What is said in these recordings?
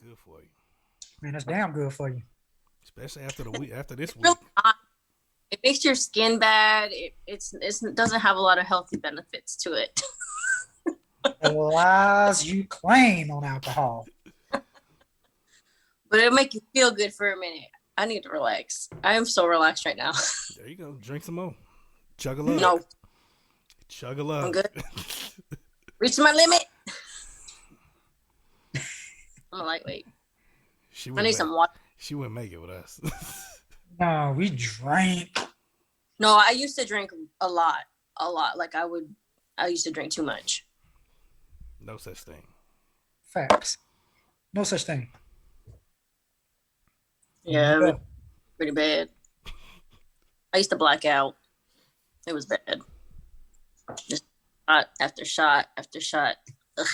good for you. Man, that's damn good for you. Especially after the week, after this week. Really not. It makes your skin bad. It doesn't have a lot of healthy benefits to it. The lies you claim on alcohol. But it'll make you feel good for a minute. I need to relax. I am so relaxed right now. There you go. Drink some more. Chug a lug. No. Chug a lug. I'm good. Reach my limit. I'm a lightweight. I need some water. She wouldn't make it with us. No, we drank. No, I used to drink a lot. Like I used to drink too much. No such thing. Facts. No such thing. Yeah, it was pretty bad. I used to black out. It was bad. Just shot after shot after shot. Ugh.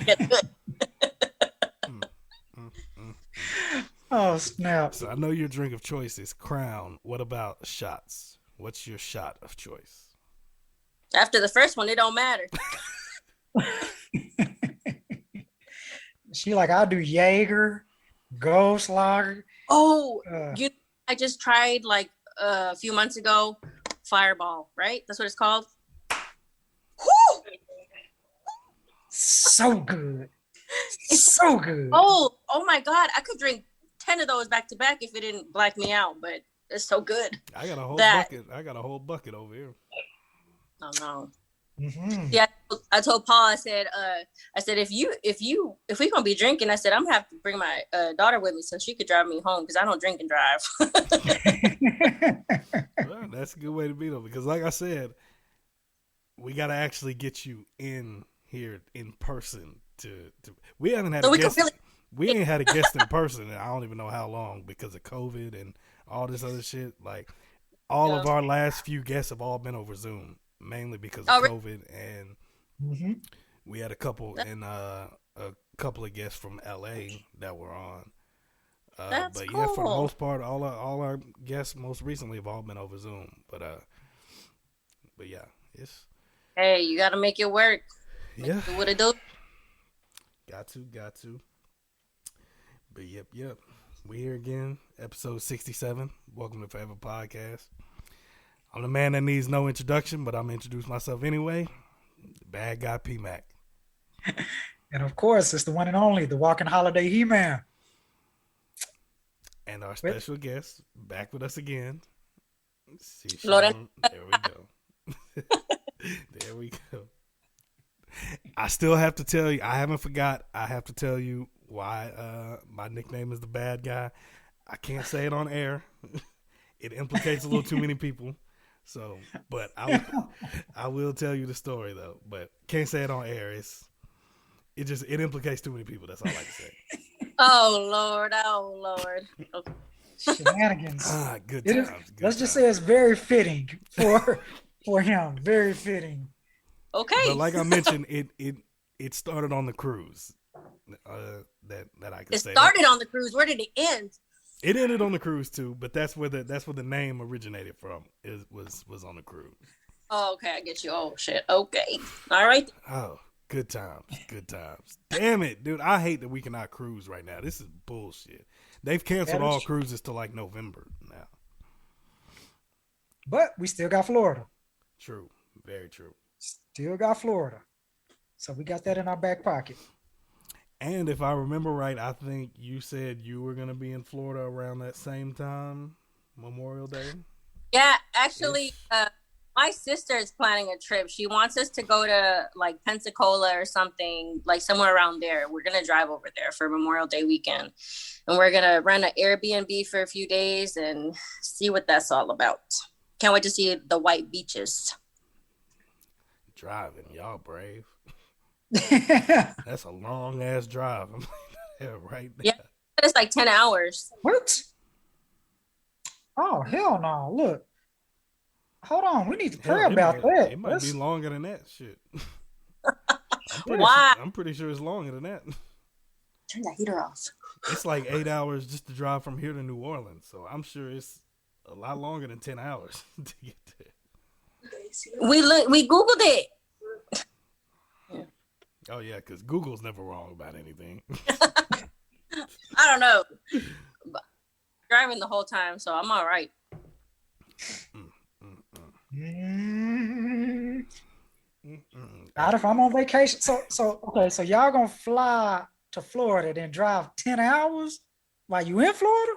Get good. Oh, snap. So I know your drink of choice is Crown. What about shots? What's your shot of choice? After the first one, it don't matter. She like, I'll do Jaeger, Ghost Lager. Oh, I just tried like a few months ago, Fireball, right? That's what it's called. Woo! So good. So good. Oh my God. I could drink 10 of those back to back if it didn't black me out, but it's so good. I got a whole bucket. I got a whole bucket over here. Oh no. Mm-hmm. Yeah, I told Paul. I said, if we gonna be drinking, I said I'm gonna have to bring my daughter with me so she could drive me home because I don't drink and drive. Well, that's a good way to be though, because like I said, we gotta actually get you in here in person. We haven't had a guest. We ain't had a guest in person, and I don't even know how long because of COVID and all this other shit. Like all of our last few guests have all been over Zoom. Mainly because of COVID, and we had a couple and a couple of guests from LA that were on. But cool. Yeah, for the most part, all our guests most recently have all been over Zoom. But yeah, it's. Hey, you got to make it work. Yeah. Do what it do. Got to. But yep. We here again, episode 67. Welcome to Forever Podcast. I'm the man that needs no introduction, but I'm going to introduce myself anyway. Bad guy P-Mac. And of course, it's the one and only, the walking holiday He-Man. And our special guest, back with us again. Lorena. There we go. There we go. I still have to tell you, I haven't forgot, I have to tell you why my nickname is the bad guy. I can't say it on air. It implicates a little too many people. So, but I will tell you the story though. But can't say it on air. It implicates too many people. That's all I can say. Oh Lord. Okay. Shenanigans. Good times. Let's just say it's very fitting for him. Very fitting. Okay. But like I mentioned, it started on the cruise. That I can say. It started on the cruise. Where did it end? It ended on the cruise too, but that's where the name originated from. Was on the cruise. Oh, okay, I get you. Oh shit. Okay. All right. Oh, good times. Damn it, dude! I hate that we cannot cruise right now. This is bullshit. They've canceled all cruises till like November now. But we still got Florida. True. Very true. Still got Florida. So we got that in our back pocket. And if I remember right, I think you said you were going to be in Florida around that same time, Memorial Day. Yeah, actually, my sister is planning a trip. She wants us to go to like Pensacola or something, like somewhere around there. We're going to drive over there for Memorial Day weekend. And we're going to rent an Airbnb for a few days and see what that's all about. Can't wait to see the white beaches. Driving, y'all brave. That's a long ass drive. Right now. Yeah, it's like 10 hours. What? Oh, hell no. Look. Hold on. We need to pray about that. It might be longer than that shit. Why? I'm pretty sure it's longer than that. Turn that heater off. It's like 8 hours just to drive from here to New Orleans. So I'm sure it's a lot longer than 10 hours to get there. We Googled it. Oh yeah, because Google's never wrong about anything. I don't know. But driving the whole time, so I'm all right. Not if I'm on vacation. So okay, so y'all gonna fly to Florida, then drive 10 hours while you in Florida?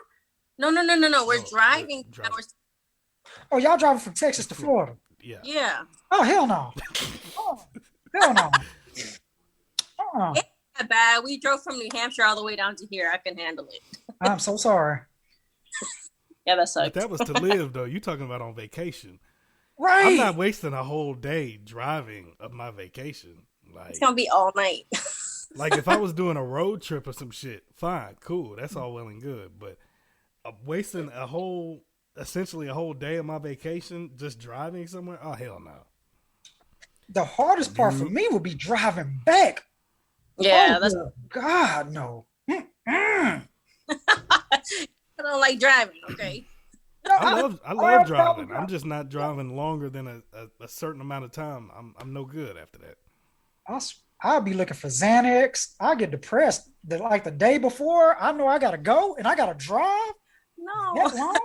No. We're driving. Oh, y'all driving from Texas to Florida? Yeah. Oh, hell no. Oh, hell no. It's not bad. We drove from New Hampshire all the way down to here. I can handle it. I'm so sorry. Yeah, that sucks. But that was to live, though. You talking about on vacation. Right. I'm not wasting a whole day driving of my vacation. Like, it's going to be all night. Like if I was doing a road trip or some shit, fine, cool. That's all well and good. But wasting essentially a whole day of my vacation just driving somewhere? Oh, hell no. The hardest part for me would be driving back. Yeah, God, no. I don't like driving, okay? I love driving. I'm just not driving longer than a certain amount of time. I'm no good after that. I'll be looking for Xanax. I get depressed. The day before, I know I gotta go and I gotta drive. No. That long?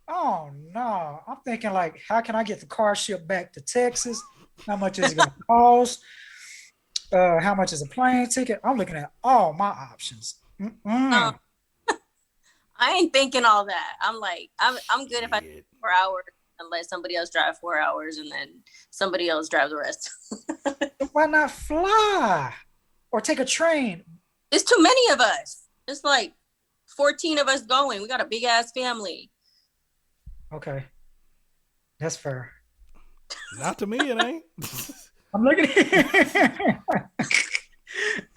Oh no. I'm thinking like, how can I get the car shipped back to Texas? How much is it gonna cost? How much is a plane ticket? I'm looking at all my options. I ain't thinking all that. I'm like, I'm good if I do 4 hours and let somebody else drive 4 hours and then somebody else drive the rest. Why not fly or take a train? It's too many of us. It's like 14 of us going. We got a big ass family. Okay. That's fair. Not to me, it ain't. I'm looking at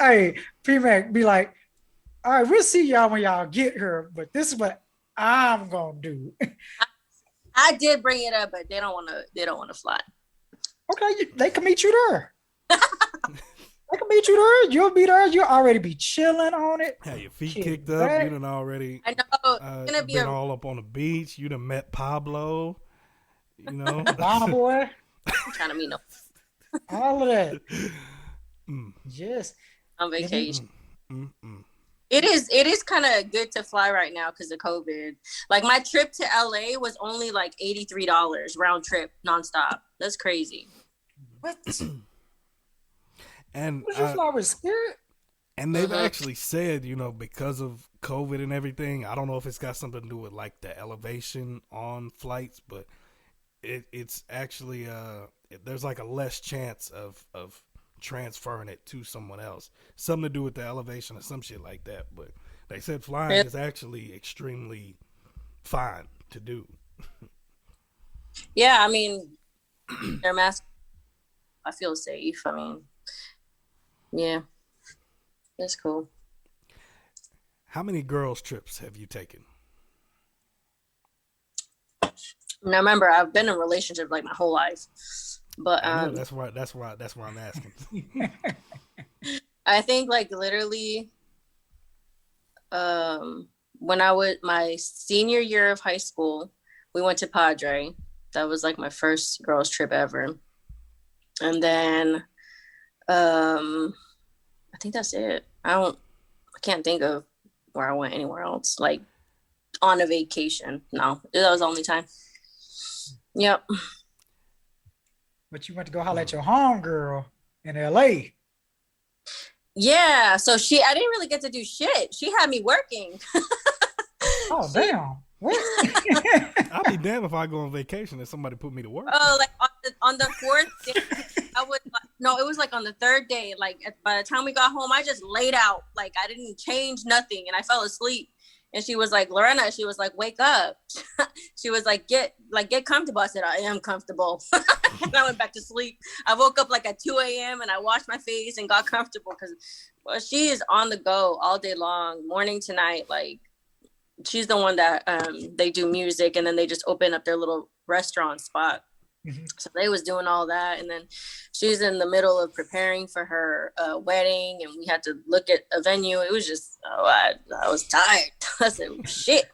Hey, P-Mac, be like, all right, we'll see y'all when y'all get here, but this is what I'm gonna do. I did bring it up, but they don't want to fly. Okay, they can meet you there. They can meet you there. You'll be there. You'll already be chilling on it. Have your feet kicked up. You done already. I know. It's gonna be been all up on the beach. You done met Pablo. You know, Donna boy. I'm trying to meet them. All of that. Yes. On vacation. It is kind of good to fly right now because of COVID. Like my trip to LA was only like $83 round trip nonstop. That's crazy. What? And Would you fly with Spirit? And they've actually said, because of COVID and everything, I don't know if it's got something to do with like the elevation on flights, but it's actually there's like a less chance of transferring it to someone else. Something to do with the elevation or some shit like that. But they said flying is actually extremely fine to do. Yeah, I mean, their mask. I feel safe. I mean, yeah, that's cool. How many girls' trips have you taken? Now, remember, I've been in a relationship like my whole life, but that's why I'm asking. I think like literally, when I was my senior year of high school, we went to Padre. That was like my first girls' trip ever, and then I think that's it. I can't think of where I went anywhere else, like on a vacation. No, that was the only time. Yep. But you went to go holler at your homegirl in LA. Yeah, so I didn't really get to do shit. She had me working. Oh, damn. What? I'll be damned if I go on vacation and somebody put me to work. Oh, like on the fourth day, it was like on the third day. Like by the time we got home, I just laid out. Like I didn't change nothing, and I fell asleep. And she was like, Lorena, she was like, wake up. She was like, get comfortable. I said, I am comfortable. And I went back to sleep. I woke up like at 2 a.m. and I washed my face and got comfortable because she is on the go all day long, morning to night. Like she's the one that they do music and then they just open up their little restaurant spot. Mm-hmm. So they was doing all that, and then she's in the middle of preparing for her wedding, and we had to look at a venue. It was just, I was tired. I said, shit.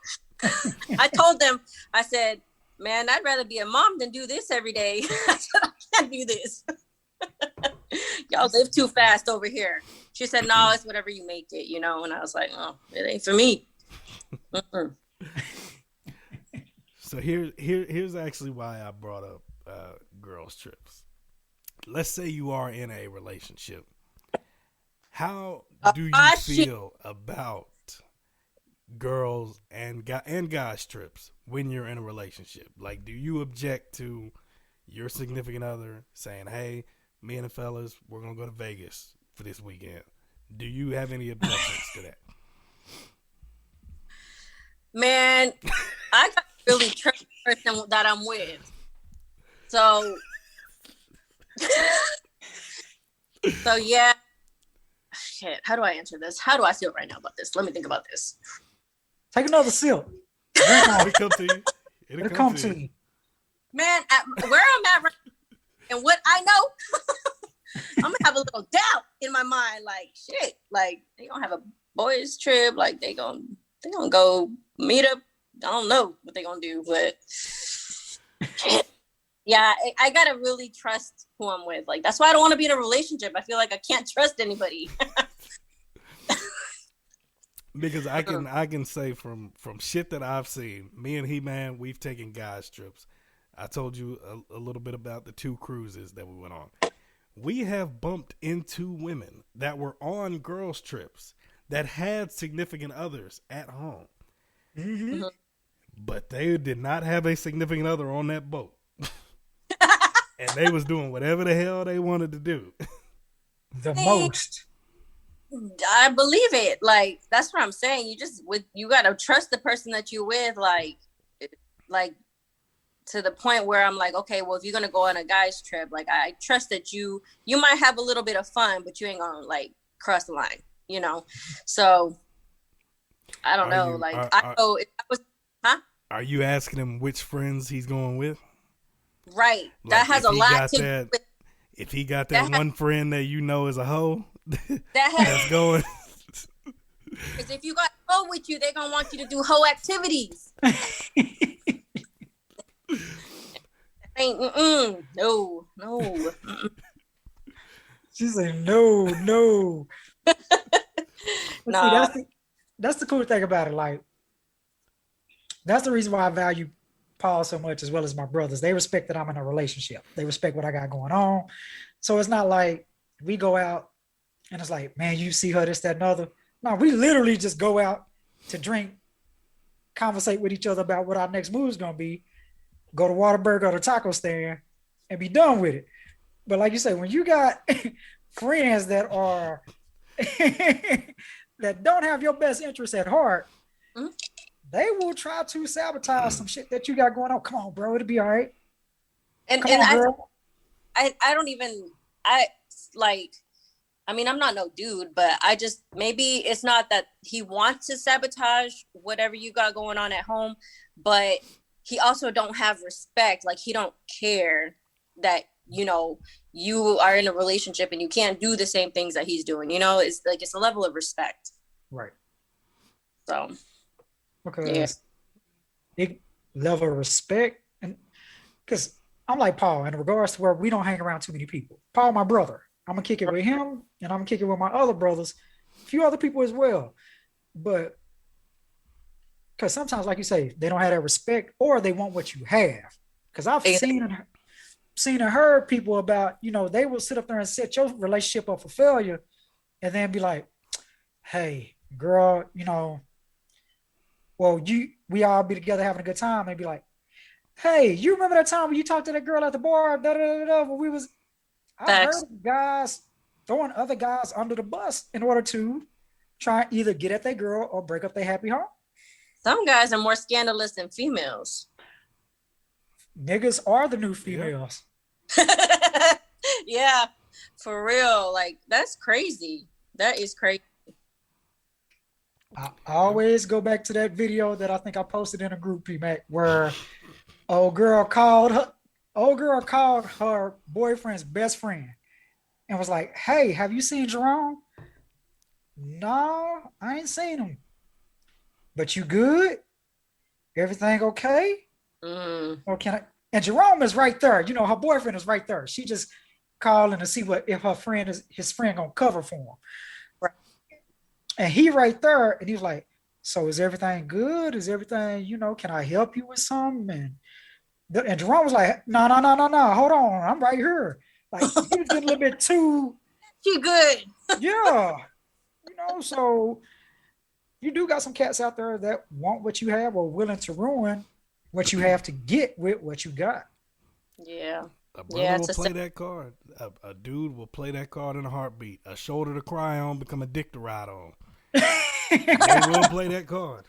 I told them, I said, man, I'd rather be a mom than do this every day. I said, I can't do this. Y'all live too fast over here. She said, no, it's whatever you make it, you know? And I was like, oh, it ain't for me. So here's actually why I brought up girls trips. Let's say you are in a relationship. How do you feel about girls and guys trips when you're in a relationship? Like, do you object to your significant other saying, hey, me and the fellas, we're going to go to Vegas for this weekend? Do you have any objections to that? Man, I got really trust the person that I'm with. So, yeah. Shit, how do I answer this? How do I feel right now about this? Let me think about this. Take another sip. It'll come to you. It'll come to you. Man, where I'm at right now and what I know, I'm gonna have a little doubt in my mind. Like, shit, like they gonna have a boys trip. Like they gonna go meet up. I don't know what they gonna do, but yeah, I gotta really trust who I'm with. Like that's why I don't want to be in a relationship. I feel like I can't trust anybody. Because I can say from shit that I've seen, me and He-Man, we've taken guys trips. I told you a little bit about the 2 cruises that we went on. We have bumped into women that were on girls trips that had significant others at home. Mm-hmm. But they did not have a significant other on that boat. And they was doing whatever the hell they wanted to do. The most. I believe it. Like that's what I'm saying. You gotta trust the person that you with, like to the point where I'm like, okay, well, if you're gonna go on a guy's trip, like I trust that you might have a little bit of fun, but you ain't gonna like cross the line, you know. So I don't know. Are you asking him which friends he's going with? Right. Like that has a lot to do with. If he got that one friend that you know is a hoe, that's going. Because if you got a hoe with you, they're gonna want you to do hoe activities. No. She said no. No. See, that's the cool thing about it. Like that's the reason why I value Paul so much, as well as my brothers. They respect that I'm in a relationship. They respect what I got going on. So it's not like we go out and it's like, man, you see her, this, that, and other. No, we literally just go out to drink, conversate with each other about what our next move is going to be, go to Whataburger or the taco stand, and be done with it. But like you say, when you got friends that are that don't have your best interests at heart, mm-hmm. They will try to sabotage some shit that you got going on. Come on, bro, it'll be all right. I mean, I'm not no dude, but I just, maybe it's not that he wants to sabotage whatever you got going on at home, but he also don't have respect. Like he don't care that, you know, you are in a relationship and you can't do the same things that he's doing. You know, it's like, it's a level of respect. Right. So. Because big level of respect. And because I'm like Paul, in regards to where we don't hang around too many people. Paul, my brother, I'm going to kick it with him and I'm going to kick it with my other brothers, a few other people as well. But because sometimes, like you say, they don't have that respect or they want what you have. Because I've seen and heard people about, you know, they will sit up there and set your relationship up for failure and then be like, hey, girl, you know, well, we all be together having a good time and be like, hey, you remember that time when you talked to that girl at the bar? When I heard guys throwing other guys under the bus in order to try either get at that girl or break up their happy home. Some guys are more scandalous than females. Niggas are the new females. Yeah, for real. Like, that's crazy. That is crazy. I always go back to that video that I think I posted in a group, P-Mac, where old girl called her boyfriend's best friend and was like, hey, have you seen Jerome? No, I ain't seen him. But you good? Everything okay? Or can I? And Jerome is right there. You know, her boyfriend is right there. She just calling to see if his friend gonna cover for him. Right. And he right there, and he was like, so is everything good? Is everything, can I help you with something? And Jerome was like, no, hold on, I'm right here. Like, he was getting a little bit too good. Yeah. So you do got some cats out there that want what you have or willing to ruin what you have to get with what you got. Yeah. A brother will play that card. A dude will play that card in a heartbeat. A shoulder to cry on, become a dick to ride on. They will play that card.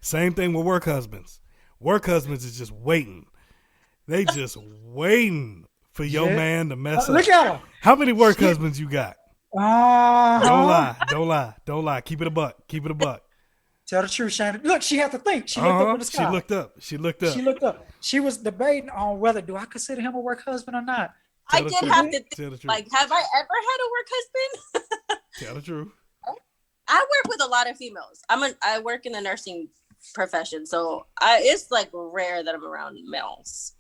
Same thing with work husbands. Work husbands is just waiting. They just waiting for your man to mess up. Look at him. How many work husbands you got? Don't lie. Keep it a buck. Tell the truth, Shannon. Look, she had to think. She looked up in the sky. She looked up. She was debating on whether do I consider him a work husband or not. I did have to think, like, have I ever had a work husband? Tell the truth. I work with a lot of females. I work in the nursing profession, so it's like rare that I'm around males.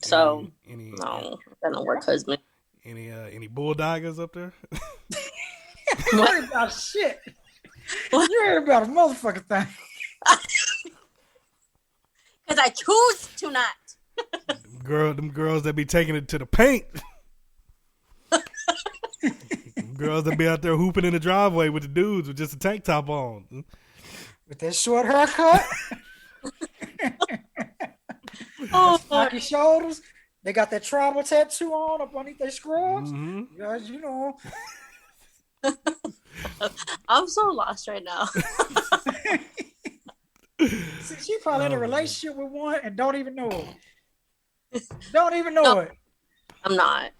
So no, I don't work husband. Any bulldoggers up there? You heard about shit. You heard about a motherfucking thing. Because I choose to not. Them girls that be taking it to the paint. Girls that be out there hooping in the driveway with the dudes with just a tank top on. With that short haircut. Stocky shoulders. They got that tribal tattoo on up underneath their scrubs. Mm-hmm. Guys, I'm so lost right now. See, she probably in a relationship with one and don't even know it. It. I'm not.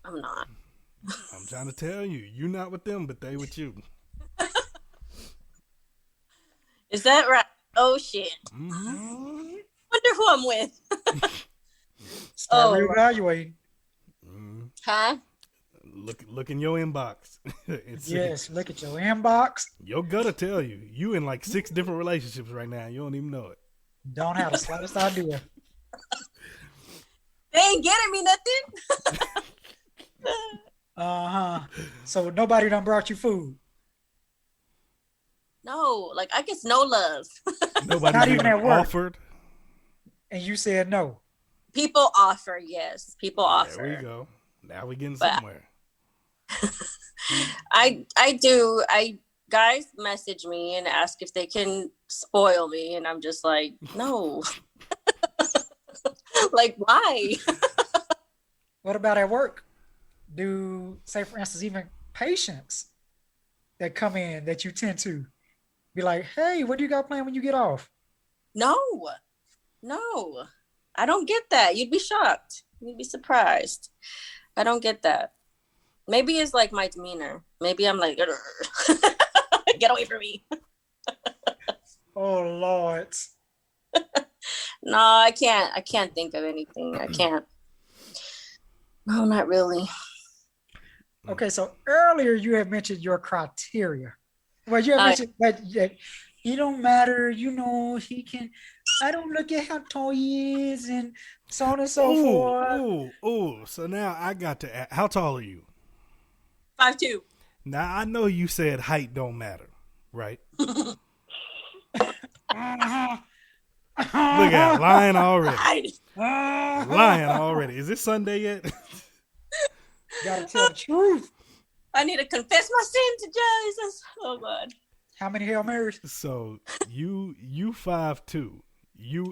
I'm trying to tell you, you're not with them, but they with you. Is that right? Oh shit. Mm-hmm. Wonder who I'm with. Start reevaluating. Huh? Look in your inbox. Yes, look at your inbox. Your gut'll tell you. You in like 6 different relationships right now. You don't even know it. Don't have the slightest idea. They ain't getting me nothing. So nobody done brought you food? No, like I guess no love. Nobody not even at work. Offered. And you said no. People offer, yes. People offer. There we go. Now we're getting somewhere. I guys message me and ask if they can spoil me, and I'm just like, no. Like, why? What about at work? Do, say for instance, even patients that come in that you tend to be like, hey, what do you got planned when you get off? No, I don't get that. You'd be shocked. You'd be surprised. I don't get that. Maybe it's like my demeanor. Maybe I'm like, get away from me. Oh, Lord. No, I can't think of anything. I can't. No, not really. Okay, so earlier you had mentioned your criteria. Well, you had mentioned that he don't matter, he can. I don't look at how tall he is and so on and so forth. So now I got to ask, how tall are you? 5'2". Now I know you said height don't matter, right? Look at lying already. Lying already. Is it Sunday yet? Gotta tell the truth. I need to confess my sin to Jesus. Oh God. How many Hail Marys? So you 5'2".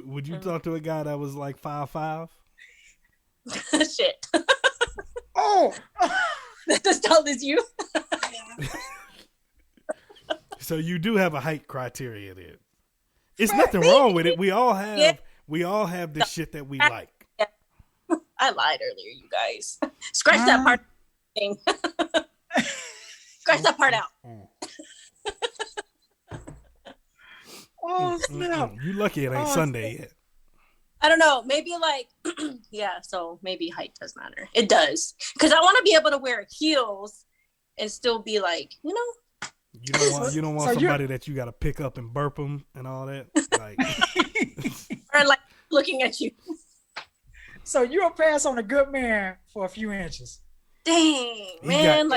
Would you talk to a guy that was like 5'5"? Shit. Oh, that's as tall as you. So you do have a height criteria there. It's nothing wrong with it. We all have this shit that we like. I lied earlier, you guys. Scratch that part thing. Scratch that part out. Oh, snap. You lucky it ain't Sunday yet. I don't know. Maybe like, yeah, so maybe height does matter. It does. Because I want to be able to wear heels and still be like, You don't want somebody that you got to pick up and burp them and all that. Like, or like looking at you. So you'll pass on a good man for a few inches. Dang, man.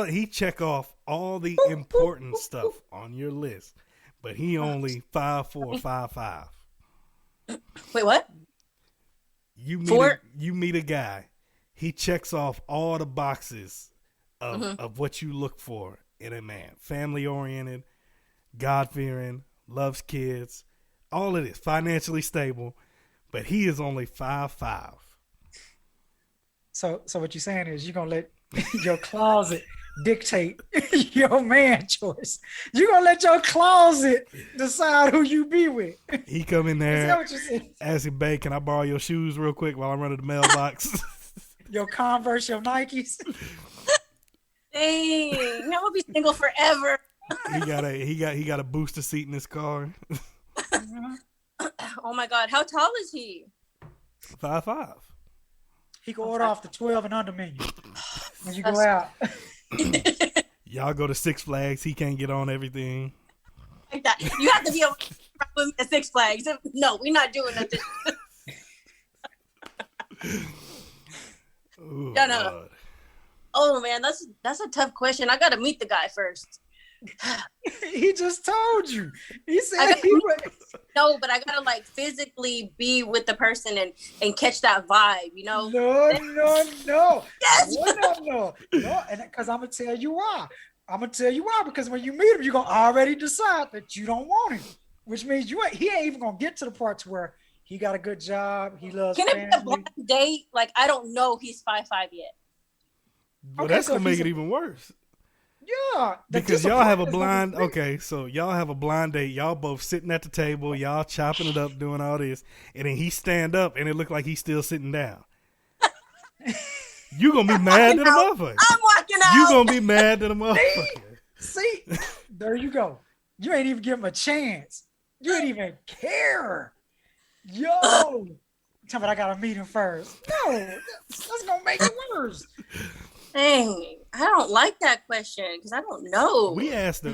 He check off all the important stuff on your list, but he only 5'4", 5'5". Wait, what? You meet a guy. He checks off all the boxes of what you look for in a man. Family oriented, God fearing, loves kids, all of this, financially stable, but he is only 5'5". So what you're saying is you're gonna let your closet dictate your man choice. You're gonna let your closet decide who you be with. He come in there, is that what you said? asking, babe, can I borrow your shoes real quick while I'm running the mailbox? Your Converse, your Nikes. Dang, I'm gonna be single forever. he got a booster seat in his car. Oh my God, how tall is he? 5'5". He can order off the 12 and under menu when you go out. Y'all go to Six Flags. He can't get on everything. Like that. You have to be able to with me at Six Flags. No, we're not doing nothing. Ooh, no. God. Oh man, that's a tough question. I gotta meet the guy first. He just told you. He said he would. No, but I gotta like physically be with the person and catch that vibe, you know? No. Yes. No. And because I'm gonna tell you why. Because when you meet him, you're gonna already decide that you don't want him, which means he ain't even gonna get to the parts where he got a good job, he loves Can family. it be a blind date? Like I don't know he's 5'5" yet. Well, that's gonna make it even worse. Yeah, because y'all have a blind. Okay, so y'all have a blind date. Y'all both sitting at the table. Y'all chopping it up, doing all this, and then he stand up, and it look like he's still sitting down. You gonna be mad at a motherfucker. I'm walking out. You gonna be mad at a motherfucker. See, there you go. You ain't even give him a chance. You ain't even care. Yo, tell me I gotta meet him first. No, that's gonna make it worse. Dang, I don't like that question because I don't know. We asked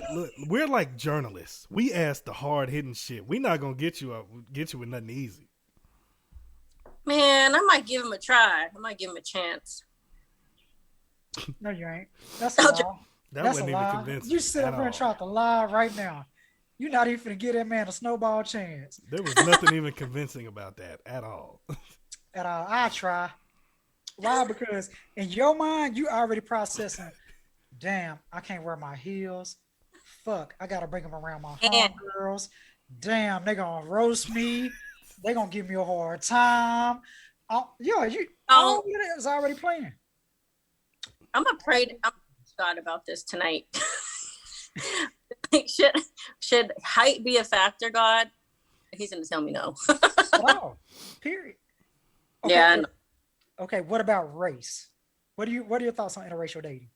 we're like journalists. We ask the hard hitting shit. We not gonna get you with nothing easy. Man, I might give him a try. I might give him a chance. No, you ain't. That's a lie. That's wasn't even convincing. You sit up here and try to lie right now. You're not even gonna give that man a snowball chance. There was nothing even convincing about that at all. At all. I try. Why? Because in your mind, you already processing, damn, I can't wear my heels. Fuck, I got to bring them around my homegirls. Damn, they going to roast me. They going to give me a hard time. All that is already playing. I'm afraid I'm God about this tonight. Should height be a factor, God? He's going to tell me no. Wow. Period. Okay. Yeah. Okay, what about race? What are your thoughts on interracial dating?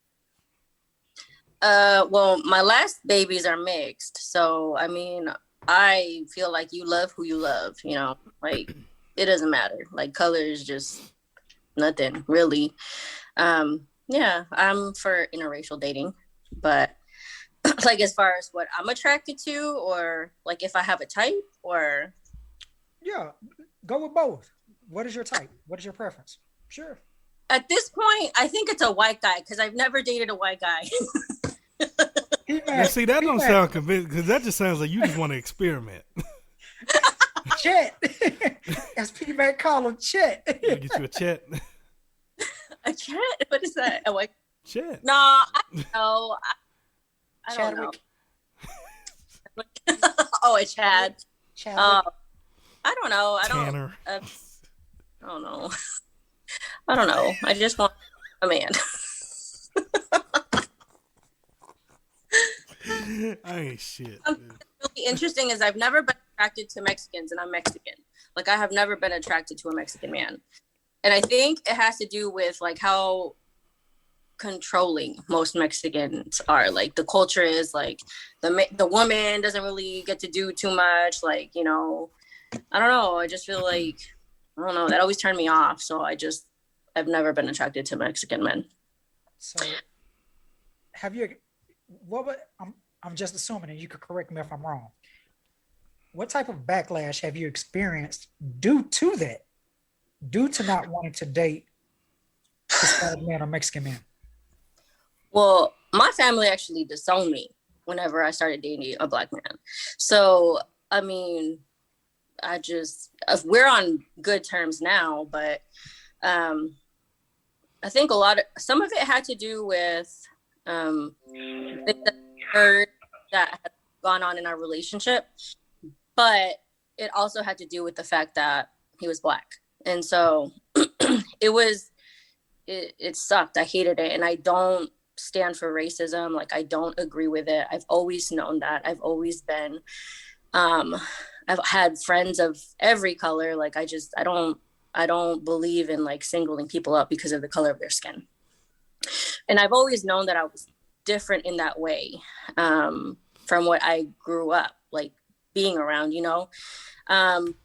Well, my last babies are mixed, so I mean, I feel like you love who you love, you know, like it doesn't matter. Like color is just nothing really. Yeah, I'm for interracial dating, but like as far as what I'm attracted to, or like if I have a type, or yeah, go with both. What is your type? What is your preference? Sure. At this point, I think it's a white guy because I've never dated a white guy. Now, see, that don't sound convincing because that just sounds like you just want to experiment. Chet. As P-Mac call him, Chet. Get you a Chet. A Chet? What is that? A white Chet. No, I don't know. I don't know. Oh, a Chad. I don't know. Tanner. I don't know. I don't know. I just want a man. I ain't shit. Really interesting is I've never been attracted to Mexicans, and I'm Mexican. Like I have never been attracted to a Mexican man, and I think it has to do with like how controlling most Mexicans are. Like the culture is like the woman doesn't really get to do too much. Like, you know, I don't know. I just feel like I don't know. That always turned me off. So I've never been attracted to Mexican men. So have you, I'm just assuming, and you could correct me if I'm wrong. What type of backlash have you experienced due to that? Due to not wanting to date Hispanic man or Mexican man? Well, my family actually disowned me whenever I started dating a black man. So, I mean, we're on good terms now, but I think some of it had to do with things that I heard that had gone on in our relationship, but it also had to do with the fact that he was black. And so it sucked. I hated it. And I don't stand for racism. Like, I don't agree with it. I've always known that. I've always been, I've had friends of every color. Like, I don't believe in like singling people up because of the color of their skin. And I've always known that I was different in that way, from what I grew up like being around, you know.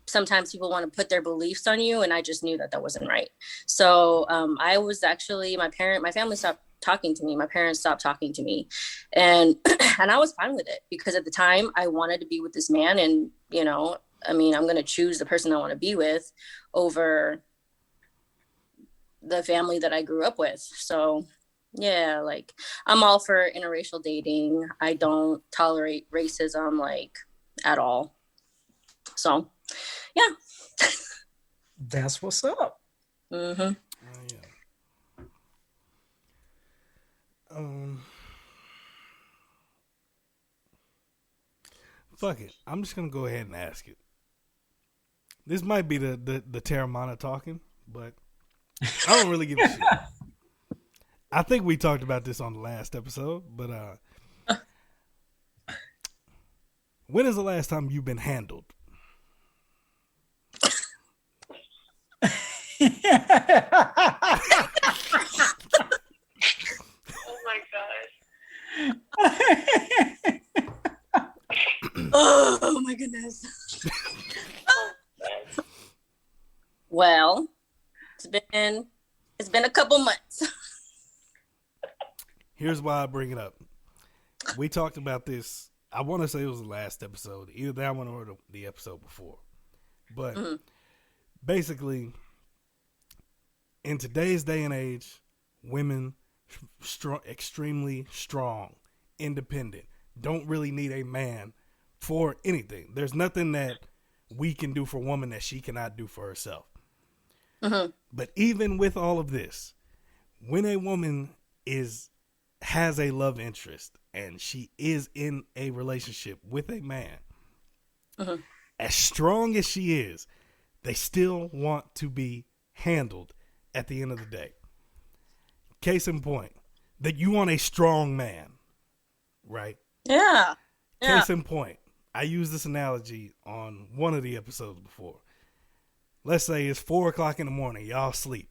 Sometimes people want to put their beliefs on you, and I just knew that wasn't right. So I was actually, my family stopped talking to me. My parents stopped talking to me, and and I was fine with it, because at the time I wanted to be with this man, and you know, I mean, I'm going to choose the person I want to be with over the family that I grew up with. So yeah, like, I'm all for interracial dating. I don't tolerate racism like at all. So yeah. That's what's up. Mm-hmm. Fuck it. I'm just gonna go ahead and ask it. This might be the Terramana talking, but I don't really give a shit. I think we talked about this on the last episode, but when is the last time you've been handled? Oh my god. Oh my goodness. Well, it's been a couple months. Here's why I bring it up. We talked about this. I want to say it was the last episode, either that one or the episode before. But basically, in today's day and age, women extremely strong, independent, don't really need a man for anything. There's nothing that we can do for a woman that she cannot do for herself. But even with all of this, when a woman has a love interest and she is in a relationship with a man, as strong as she is, they still want to be handled at the end of the day. Case in point, that you want a strong man, right? Yeah. Case in point, I used this analogy on one of the episodes before. Let's say it's 4:00 in the morning, y'all sleep.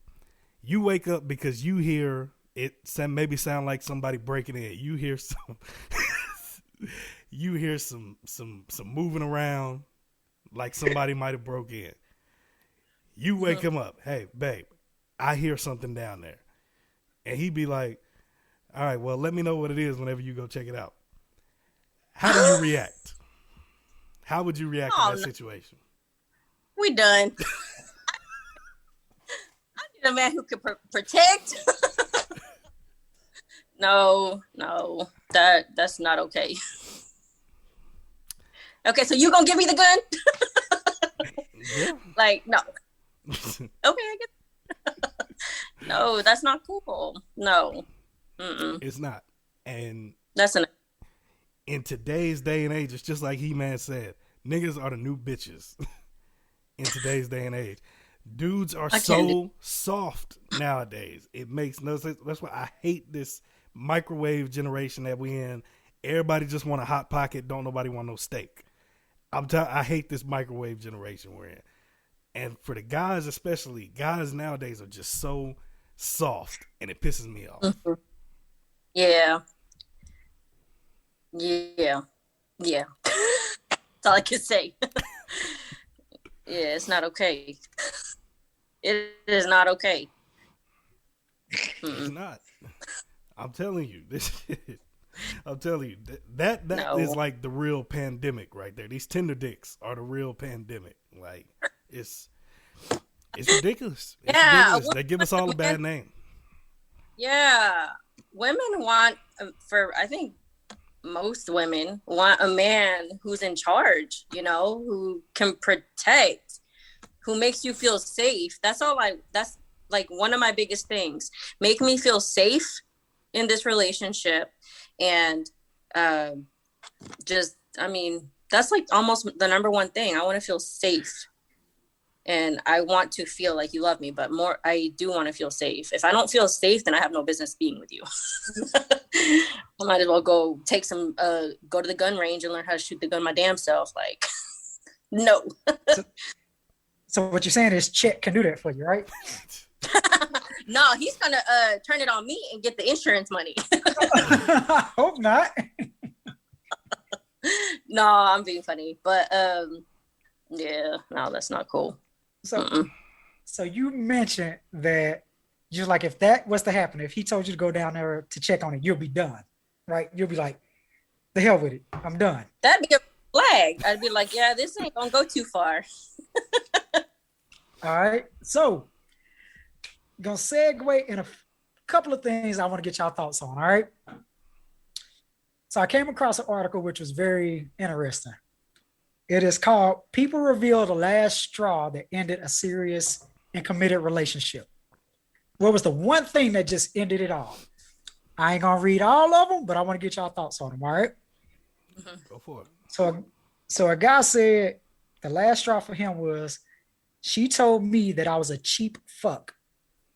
You wake up because you hear it maybe sound like somebody breaking in. You hear some moving around, like somebody might have broke in. You wake him up. Hey, babe, I hear something down there. And he'd be like, all right, well, let me know what it is whenever you go check it out. How do you react? How would you react to that situation? We done. I need a man who can protect. No, that's not okay. Okay, so you gonna give me the gun? Yeah. Like, no. Okay, I get. No, that's not cool. No. It's not. And that's in today's day and age, it's just like He-Man said, niggas are the new bitches. In today's day and age, dudes are so soft nowadays. It makes no sense. That's why I hate this microwave generation that we in. Everybody just want a hot pocket. Don't nobody want no steak. I hate this microwave generation we're in. And for the guys especially, guys nowadays are just so soft, and it pisses me off. Yeah. That's all I can say. Yeah, it's not okay. It is not okay. It's not. I'm telling you, this shit. I'm telling you that is like the real pandemic right there. These Tinder dicks are the real pandemic. Like, it's ridiculous. It's ridiculous. They give us all a bad name. Yeah. Women want, I think most women want a man who's in charge, who can protect, who makes you feel safe. That's like one of my biggest things. Make me feel safe in this relationship. And that's like almost the number one thing. I want to feel safe. And I want to feel like you love me, but more, I do want to feel safe. If I don't feel safe, then I have no business being with you. I might as well go take go to the gun range and learn how to shoot the gun my damn self. Like, no. So what you're saying is Chet can do that for you, right? No, he's going to turn it on me and get the insurance money. I hope not. No, I'm being funny. But yeah, no, that's not cool. So you mentioned that you're like, if that was to happen, if he told you to go down there to check on it, you'll be done, right? You'll be like, the hell with it, I'm done. That'd be a flag. I'd be like, yeah, this ain't gonna go too far. All right, so gonna segue in a couple of things I want to get y'all thoughts on. All right, so I came across an article which was very interesting. It is called "People Reveal the Last Straw That Ended a Serious and Committed Relationship." What was the one thing that just ended it all? I ain't gonna read all of them, but I want to get y'all thoughts on them. All right. Go for it. So a guy said the last straw for him was, she told me that I was a cheap fuck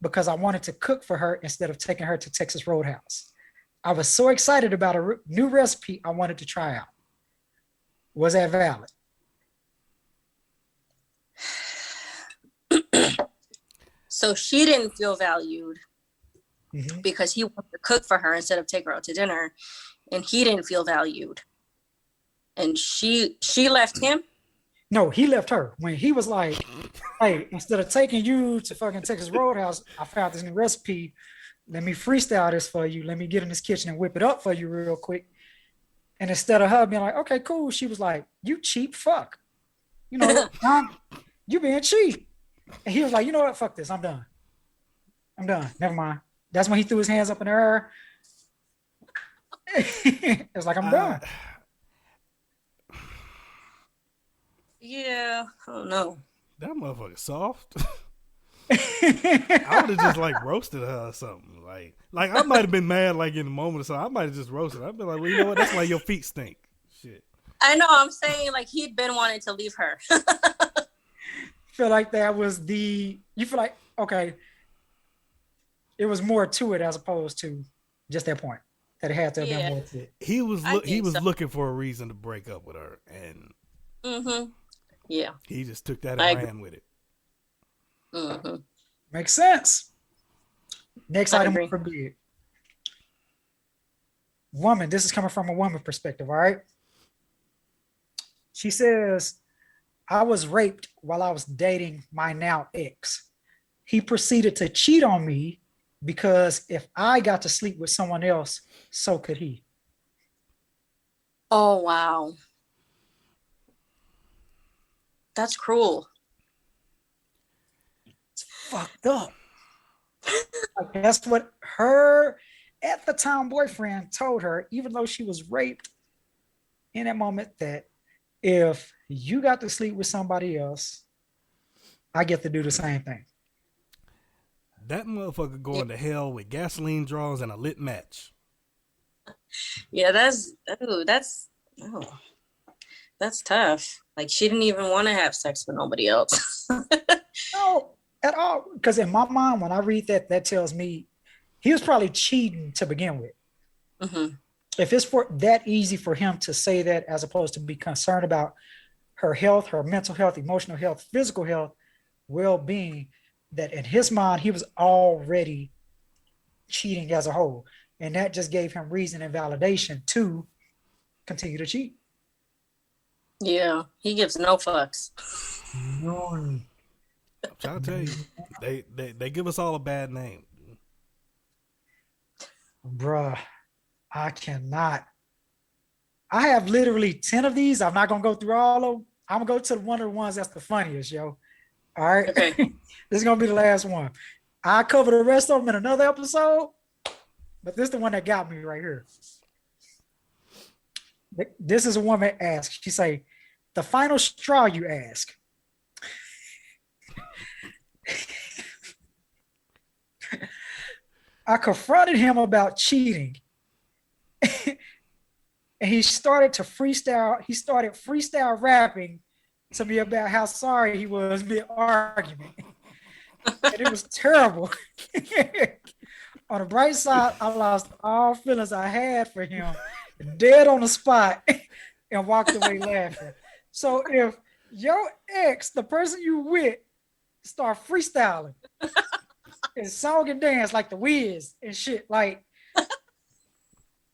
because I wanted to cook for her instead of taking her to Texas Roadhouse. I was so excited about a new recipe I wanted to try out. Was that valid? So she didn't feel valued because he wanted to cook for her instead of take her out to dinner, and he didn't feel valued. And she left him? No, he left her when he was like, hey, instead of taking you to fucking Texas Roadhouse, I found this new recipe. Let me freestyle this for you. Let me get in this kitchen and whip it up for you real quick. And instead of her being like, okay, cool, she was like, you cheap fuck. You being cheap. And he was like, you know what? Fuck this. I'm done. Never mind. That's when he threw his hands up in the air. It's like, I'm done. Yeah. Oh, no. That motherfucker soft. I would have just like roasted her or something. Like I might have been mad like in the moment or something. I might have just roasted her. I'd be like, well, you know what? That's why your feet stink. Shit. I know. I'm saying like he'd been wanting to leave her. Feel like that was you feel like, okay, it was more to it as opposed to just that point, that it had to have been more to it. He was looking for a reason to break up with her, and yeah, he just took that and ran with it. Makes sense. Next item for bid. Woman, this is coming from a woman perspective, all right? She says, I was raped while I was dating my now ex. He proceeded to cheat on me because if I got to sleep with someone else, so could he. Oh, wow. That's cruel. It's fucked up. Like, that's what her at the time boyfriend told her, even though she was raped in that moment, that if you got to sleep with somebody else, I get to do the same thing. That motherfucker going to hell with gasoline draws and a lit match. Yeah, that's tough. Like, she didn't even want to have sex with nobody else. No, at all. Because in my mind, when I read that tells me he was probably cheating to begin with. If it's that easy for him to say that, as opposed to be concerned about her health, her mental health, emotional health, physical health, well-being, that in his mind, he was already cheating as a whole. And that just gave him reason and validation to continue to cheat. Yeah, he gives no fucks. None. I'm trying to tell you, they give us all a bad name. Bruh, I cannot. I have literally 10 of these. I'm not going to go through all of them. I'm going to go to one of the ones that's the funniest, yo. All right? Okay. This is going to be the last one. I'll cover the rest of them in another episode, But this is the one that got me right here. This is a woman asked. She say, "The final straw," you ask. I confronted him about cheating. And he started freestyle rapping to me about how sorry he was mid-argument. And it was terrible. On the bright side, I lost all feelings I had for him, dead on the spot, and walked away laughing. So if your ex, the person you with, start freestyling and song and dance like the Wiz and shit, like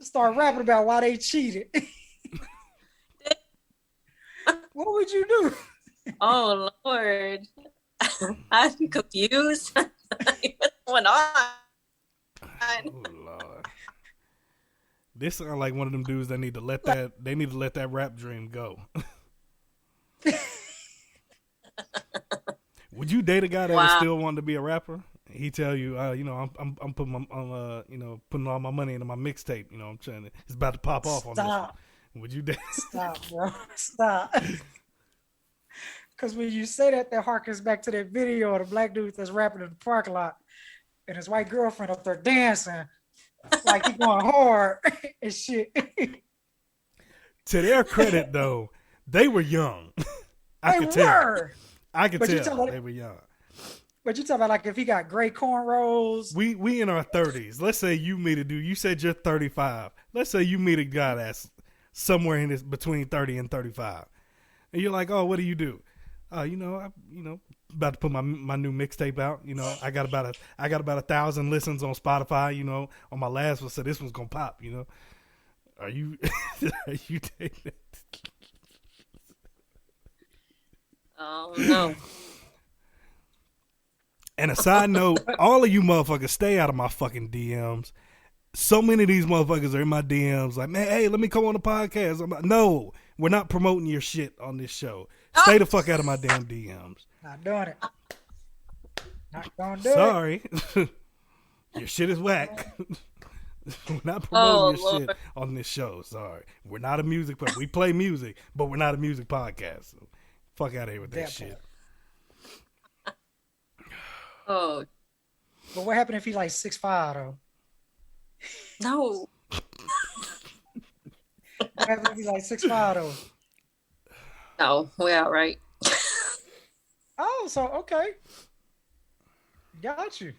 start rapping about why they cheated, what would you do? Oh Lord, I'd be confused. What's going on? Oh Lord, this sounds like one of them dudes that need to let that rap dream go. Would you date a guy that was still wanting to be a rapper? He tell you, I'm putting putting all my money into my mixtape. You know, it's about to pop off on this one. Would you date? Stop, bro. Stop. Because when you say that harkens back to that video of the black dude that's rapping in the parking lot and his white girlfriend up there dancing like he going hard and shit. To their credit, though, they were young. I could tell they were young. But you talking about like if he got gray cornrows. We in our 30s. Let's say you meet a dude. You said you're 35. Let's say you meet a guy that's somewhere in this between 30 and 35, and you're like, oh, what do you do? I'm about to put my new mixtape out. You know, I got about 1,000 listens on Spotify. You know, on my last one, so this one's gonna pop. You know, are you taking it? Oh no. And a side note, all of you motherfuckers stay out of my fucking DMs. So many of these motherfuckers are in my DMs like, man, hey, let me come on the podcast. I'm like, no, we're not promoting your shit on this show. Stay the fuck out of my damn DMs. Not doing it. Not gonna do Sorry. Your shit is whack. We're not promoting your shit on this show. Sorry. We're not a music podcast. We play music, but we're not a music podcast. So fuck out of here with that shit. Oh. But what happened if he like 6'5" though? No. What happened if he like 6'5" though? No, we all right. Oh, so okay. Got you.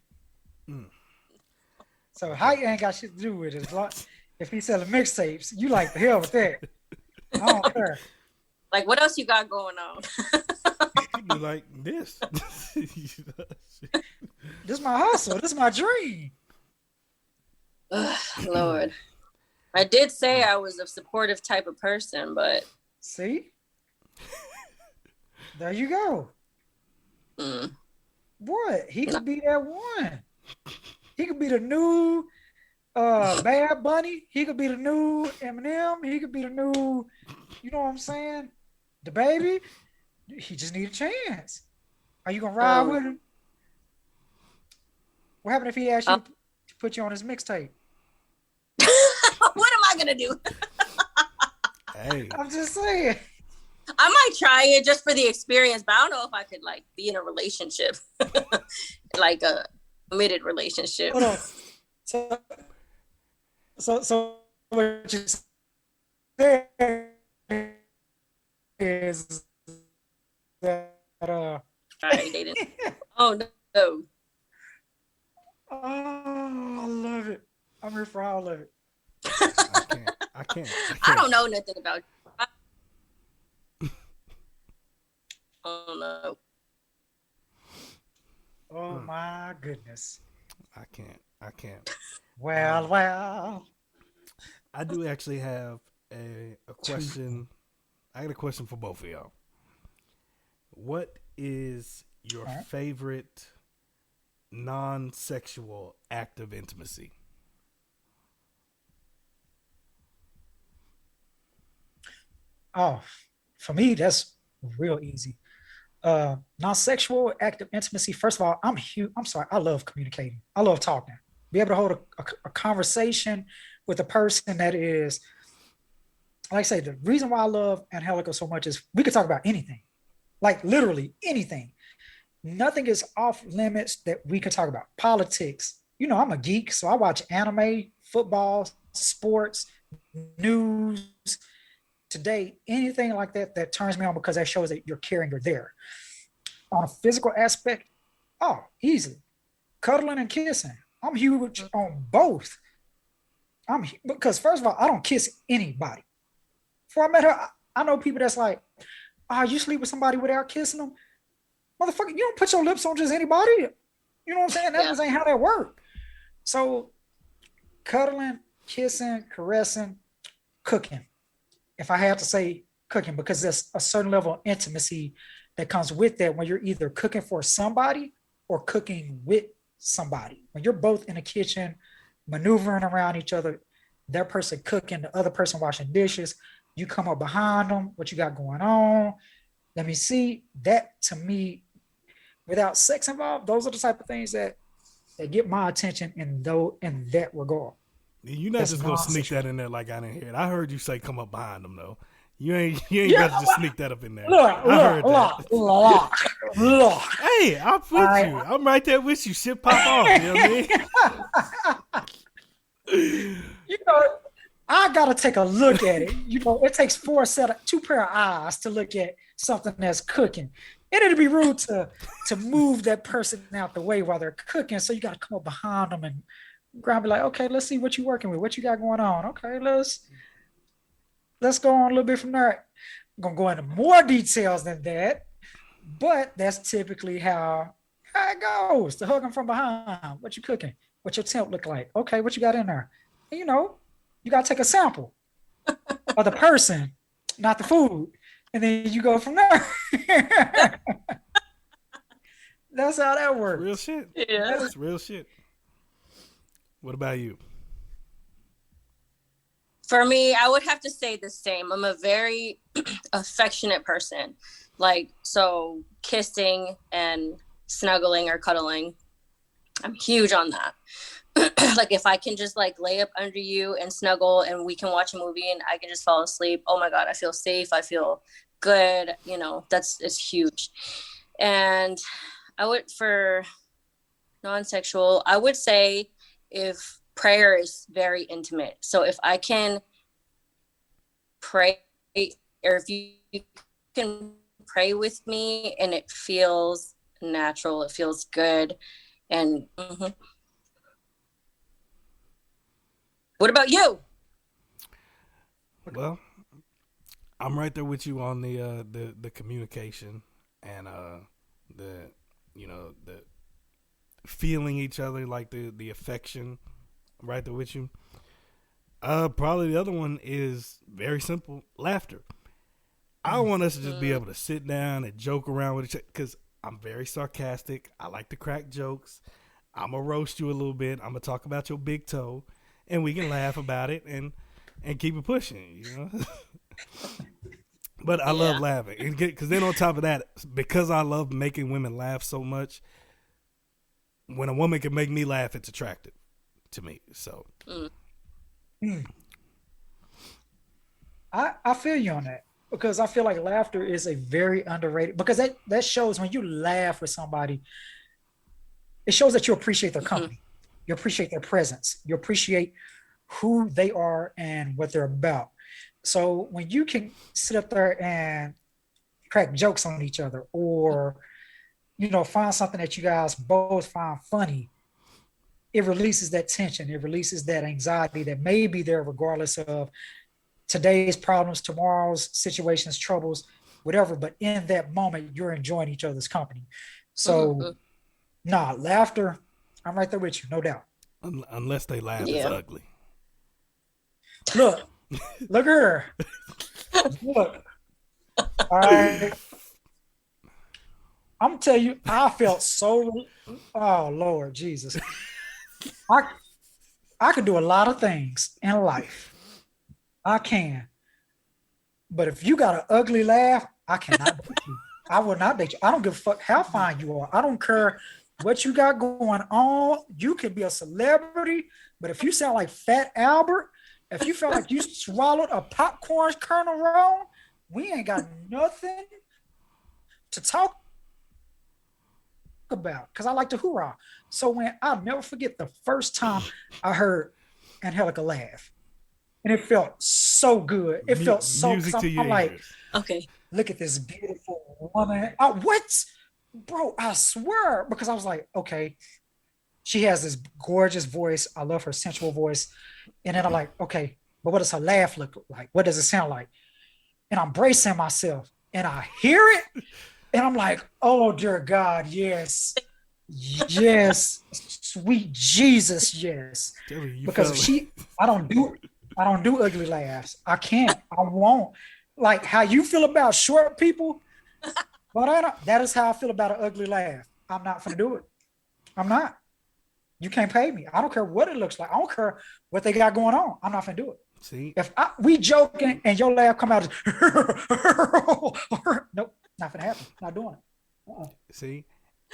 So height ain't got shit to do with it. If he's selling mixtapes, you like the hell with that. I don't care. Like, what else you got going on? You like this? This is my hustle. This is my dream. Lord. I did say I was a supportive type of person, but... See? There you go. What? He could be that one. He could be the new Bad Bunny. He could be the new Eminem. He could be the new, you know what I'm saying? The baby. He just need a chance. Are you gonna ride with him? What happened if he asked you to put you on his mixtape? What am I gonna do? Hey, I'm just saying. I might try it just for the experience, but I don't know if I could like be in a relationship, like a committed relationship. Hold on. So what you said is that Right, they didn't. Oh no. Oh, I love it. I'm here for all of it. I can't. I don't know nothing about you. Oh no. Oh my goodness. I can't. Well. I do actually have a question. I got a question for both of y'all. What is your favorite non-sexual act of intimacy? Oh, for me, that's real easy. Non-sexual act of intimacy. First of all, I'm sorry. I love communicating. I love talking. be able to hold a conversation with a person that is, like I say, the reason why I love Angelica so much is we could talk about anything, like literally anything. Nothing is off limits that we could talk about. Politics. You know, I'm a geek, so I watch anime, football, sports, news, today, anything like that that turns me on because that shows that you're caring, you're there. On a physical aspect, oh, easily. Cuddling and kissing. I'm huge on both. Because first of all, I don't kiss anybody. Before I met her, I know people that's like, oh, you sleep with somebody without kissing them? Motherfucker, you don't put your lips on just anybody. You know what I'm saying? That just ain't how that works. So cuddling, kissing, caressing, cooking. If I have to say cooking, because there's a certain level of intimacy that comes with that when you're either cooking for somebody or cooking with somebody. When you're both in the kitchen, maneuvering around each other, that person cooking, the other person washing dishes, you come up behind them, what you got going on. Let me see. That to me, without sex involved, those are the type of things that get my attention in that regard. You're not just gonna sneak that in there like I didn't hear it. I heard you say come up behind them though. You ain't got to just sneak that up in there. Look. Hey, I'm with you. I'm right there with you. Shit pop off. You know what I mean? You know, I gotta take a look at it. You know, it takes two pair of eyes to look at something that's cooking. And it'd be rude to move that person out the way while they're cooking. So you gotta come up behind them and grab it like, okay, let's see what you're working with. What you got going on? Okay, let's go on a little bit from there. I'm gonna go into more details than that, but that's typically how it goes. To hug them from behind. What you cooking? What your temp look like? Okay, what you got in there? And, you know, you gotta take a sample of the person, not the food, and then you go from there. That's how that works. Real shit. Yeah, that's real shit. What about you? For me, I would have to say the same. I'm a very affectionate person. Like, so kissing and snuggling or cuddling, I'm huge on that. Like, if I can just like lay up under you and snuggle and we can watch a movie and I can just fall asleep, oh my God, I feel safe. I feel good. You know, it's huge. And I would, for non-sexual, I would say if prayer is very intimate. So if I can pray, or if you can pray with me and it feels natural, it feels good. And what about you? Well, I'm right there with you on the communication and the feeling each other, like the affection. I'm right there with you. Probably the other one is very simple: laughter. I want us to just be able to sit down and joke around with each other because I'm very sarcastic. I like to crack jokes. I'm gonna roast you a little bit. I'm gonna talk about your big toe, and we can laugh about it and keep it pushing. You know. But I love laughing, because then on top of that, because I love making women laugh so much, when a woman can make me laugh, it's attractive to me. So, I feel you on that, because I feel like laughter is a very underrated, because that shows when you laugh with somebody, it shows that you appreciate their company, you appreciate their presence, you appreciate who they are and what they're about. So when you can sit up there and crack jokes on each other, or, you know, find something that you guys both find funny, it releases that tension. It releases that anxiety that may be there regardless of today's problems, tomorrow's situations, troubles, whatever. But in that moment, you're enjoying each other's company. So, laughter, I'm right there with you, no doubt. Unless they laugh, it's ugly. Look at her. Look. All right. I'm gonna tell you, I felt so. Oh Lord Jesus, I could do a lot of things in life. I can, but if you got an ugly laugh, I cannot date you. I will not date you. I don't give a fuck how fine you are. I don't care what you got going on, you could be a celebrity, but if you sound like Fat Albert, if you feel like you swallowed a popcorn kernel wrong, we ain't got nothing to talk about because I like to hoorah. So when I'll never forget the first time I heard Angelica laugh. And it felt so good. It felt so good. I'm like, okay, look at this beautiful woman. What? Bro, I swear. Because I was like, okay, she has this gorgeous voice. I love her sensual voice. And then I'm like, okay, but what does her laugh look like? What does it sound like? And I'm bracing myself and I hear it. And I'm like, oh, dear God, yes. Yes. Sweet Jesus, yes. Because I don't do ugly laughs. I can't. I won't. Like how you feel about short people, but that is how I feel about an ugly laugh. I'm not gonna do it. I'm not. You can't pay me. I don't care what it looks like. I don't care what they got going on. I'm not gonna do it. See, if we joking and your laugh come out as nope, not gonna happen. Not doing it. See,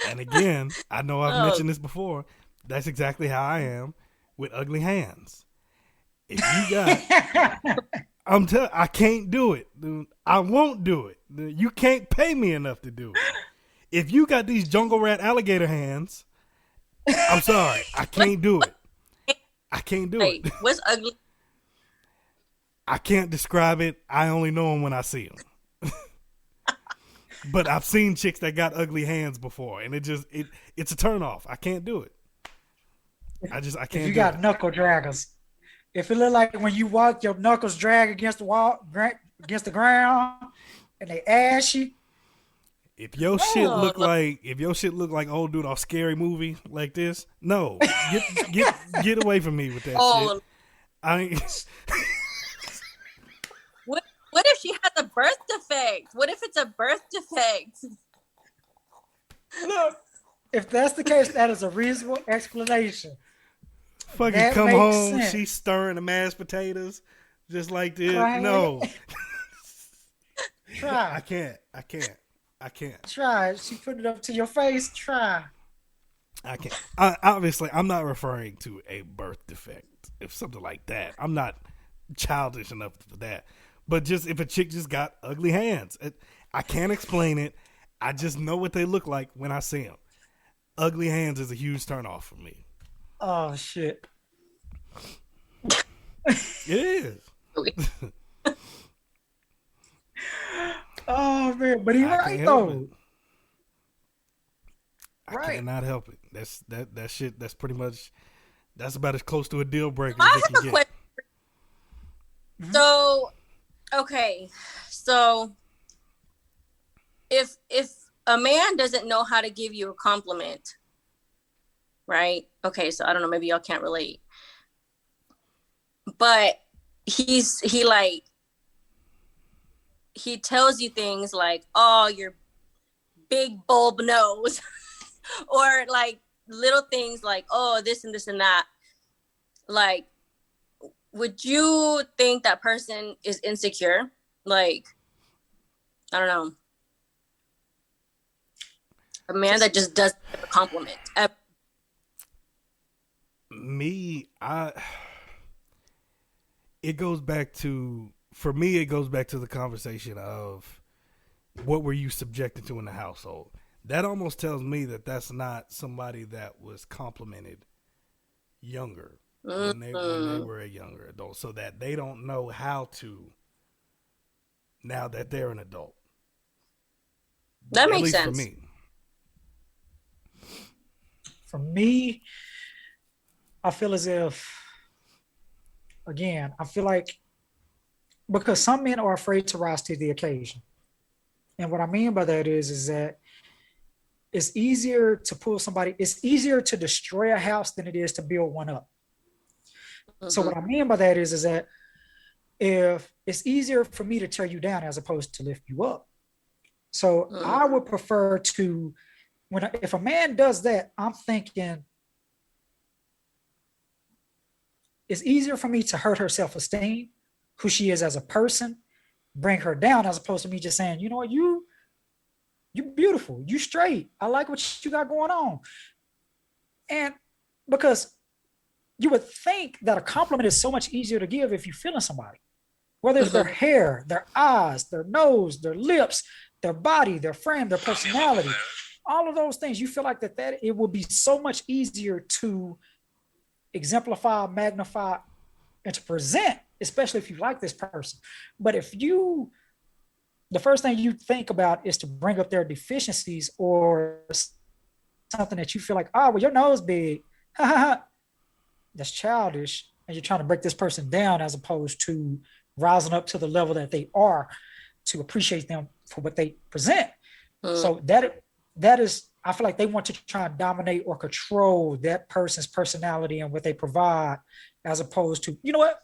and again, I know I've mentioned this before. That's exactly how I am with ugly hands. If you got, I can't do it, dude. I won't do it. You can't pay me enough to do it. If you got these jungle rat alligator hands, I'm sorry, I can't do it. I can't do it. What's ugly? I can't describe it. I only know them when I see them. But I've seen chicks that got ugly hands before, and it's a turnoff. I can't do it. I can't. If you got knuckle draggers, if it look like when you walk, your knuckles drag against the wall, against the ground, and they ashy. If your shit look like old dude off Scary Movie like this, no, get away from me with that shit. I. What if she has a birth defect? What if it's a birth defect? Look, if that's the case, that is a reasonable explanation. Fucking that come home, sense. She's stirring the mashed potatoes just like this. Right. No. Try. I can't. Try. She put it up to your face. Try. I can't. Obviously, I'm not referring to a birth defect. If something like that. I'm not childish enough for that. But just if a chick just got ugly hands, I can't explain it. I just know what they look like when I see them. Ugly hands is a huge turnoff for me. Oh shit! It is. Oh man, but he's right though. I cannot help it. That shit. That's pretty much. That's about as close to a deal breaker as it can get. So. Okay, so if a man doesn't know how to give you a compliment, right? Okay, so I don't know, maybe y'all can't relate. But he tells you things like, "Oh, your big bulb nose," or like little things like, "Oh, this and this and that." Like, would you think that person is insecure? Like, I don't know. A man that just doesn't give a compliment. It goes back to the conversation of what were you subjected to in the household. That almost tells me that that's not somebody that was complimented younger. When they were a younger adult, so that they don't know how to now that they're an adult. That makes sense. For me, I feel as if, again, I feel like because some men are afraid to rise to the occasion. And what I mean by that is that it's easier to destroy a house than it is to build one up. So what I mean by that is that if it's easier for me to tear you down as opposed to lift you up. So I would prefer to, if a man does that, I'm thinking it's easier for me to hurt her self-esteem, who she is as a person, bring her down, as opposed to me just saying, you know what, you're beautiful, you straight, I like what you got going on. And because you would think that a compliment is so much easier to give if you're feeling somebody, whether it's their hair, their eyes, their nose, their lips, their body, their frame, their personality, all of those things. You feel like that it will be so much easier to exemplify, magnify, and to present, especially if you like this person. But if the first thing you think about is to bring up their deficiencies or something that you feel like, oh, well, your nose big, that's childish, and you're trying to break this person down as opposed to rising up to the level that they are to appreciate them for what they present. So that is, I feel like they want to try and dominate or control that person's personality and what they provide, as opposed to, you know what?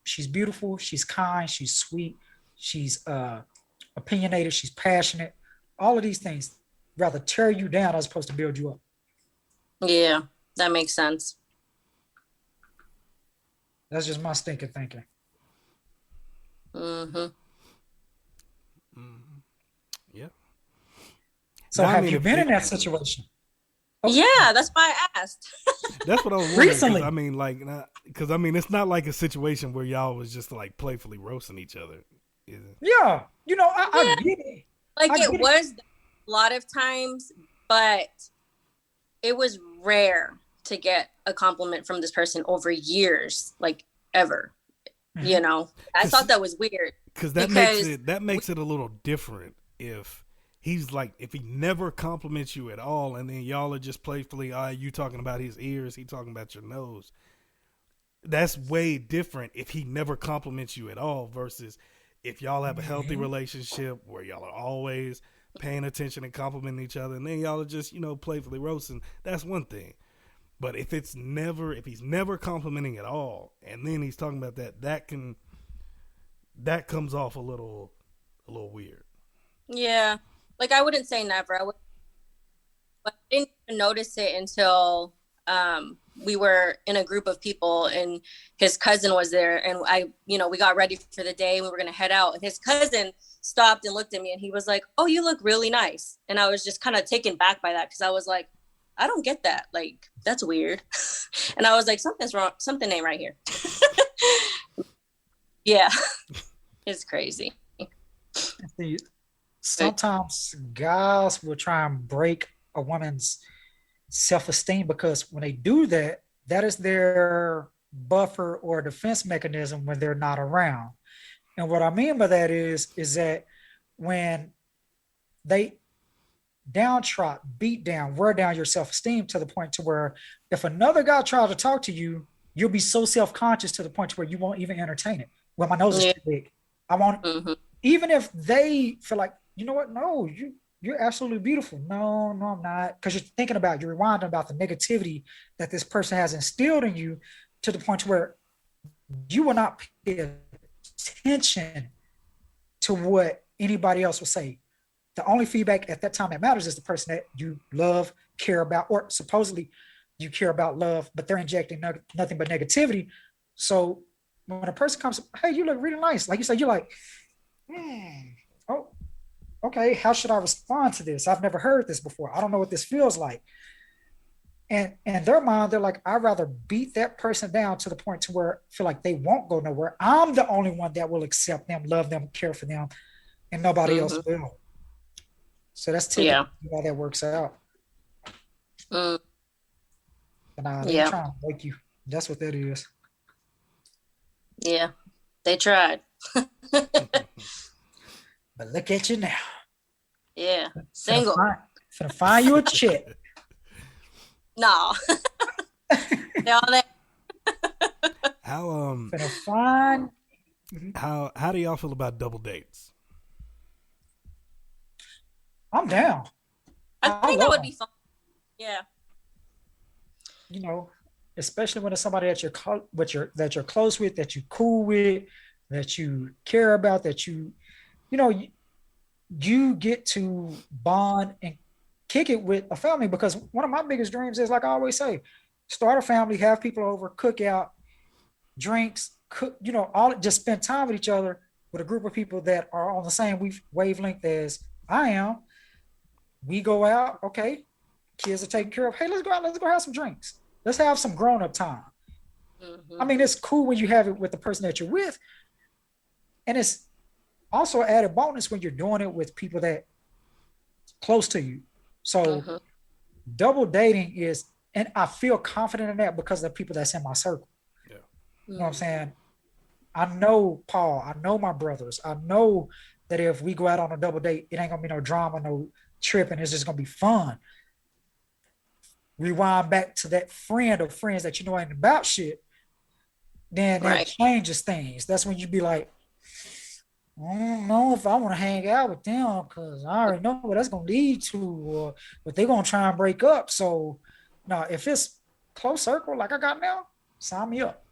She's beautiful, she's kind, she's sweet, she's opinionated, she's passionate. All of these things rather tear you down as opposed to build you up. Yeah, that makes sense. That's just my stinking thinking. Yeah. So now, have you been in that situation? Oh. Yeah, that's why I asked. That's what I was wondering. Recently. I mean, like, because I mean, it's not like a situation where y'all was just like playfully roasting each other. Is it? Yeah, you know, I get it. Like it was a lot of times, but it was rare to get a compliment from this person over years, like ever. You know, I thought that was weird because that makes it a little different if he's like, if he never compliments you at all, and then y'all are just playfully, you talking about his ears, he talking about your nose. That's way different if he never compliments you at all versus if y'all have a healthy relationship where y'all are always paying attention and complimenting each other, and then y'all are just, you know, playfully roasting. That's one thing. But if he's never complimenting at all, and then he's talking about that comes off a little weird. Yeah, like I wouldn't say never. But I didn't even notice it until we were in a group of people, and his cousin was there, and we got ready for the day, and we were gonna head out, and his cousin stopped and looked at me, and he was like, "Oh, you look really nice," and I was just kind of taken back by that because I was like, I don't get that. Like, that's weird. And I was like, something's wrong. Something ain't right here. Yeah. It's crazy. Sometimes guys will try and break a woman's self-esteem because when they do that, that is their buffer or defense mechanism when they're not around. And what I mean by that is that when they downtrodden, beat down, wear down your self-esteem to the point to where if another guy tries to talk to you, you'll be so self-conscious to the point to where you won't even entertain it. Well, my nose is too big. I want, even if they feel like, you know what? No, you're absolutely beautiful. No, I'm not. Because you're rewinding about the negativity that this person has instilled in you to the point to where you will not pay attention to what anybody else will say. The only feedback at that time that matters is the person that you love, care about, or supposedly you care about, love, but they're injecting nothing but negativity. So when a person comes, hey, you look really nice. Like you said, you're like, oh, okay, how should I respond to this? I've never heard this before. I don't know what this feels like. And in their mind, they're like, I'd rather beat that person down to the point to where I feel like they won't go nowhere. I'm the only one that will accept them, love them, care for them, and nobody else will. So that's typically how that works out. They're trying to break you. That's what that is. Yeah, they tried. But look at you now. Yeah, single. Finna find you a chick. No. They're all there. Finna find. How do y'all feel about double dates? I'm down. I think that would be fun. Yeah. You know, especially when it's somebody that you're close with, that you cool with, that you care about, that you get to bond and kick it with a family. Because one of my biggest dreams is, like I always say, start a family, have people over, cook out, drinks, just spend time with each other with a group of people that are on the same wavelength as I am. We go out, okay. kids are taken care of. Hey, let's go out. Let's go have some drinks. Let's have some grown up time. I mean, it's cool when you have it with the person that you're with, and it's also an added bonus when you're doing it with people that close to you. So double dating is, and I feel confident in that because of the people that's in my circle. Yeah. You know what I'm saying? I know Paul, I know my brothers. I know that if we go out on a double date, it ain't gonna be no drama, no tripping. It's just gonna be fun. Rewind back to that friend or friends that you know ain't about shit, then that changes things. That's when you be like, I don't know if I want to hang out with them because I already know what that's going to lead to, or but they're going to try and break up. So, no, if it's close circle like I got now, sign me up.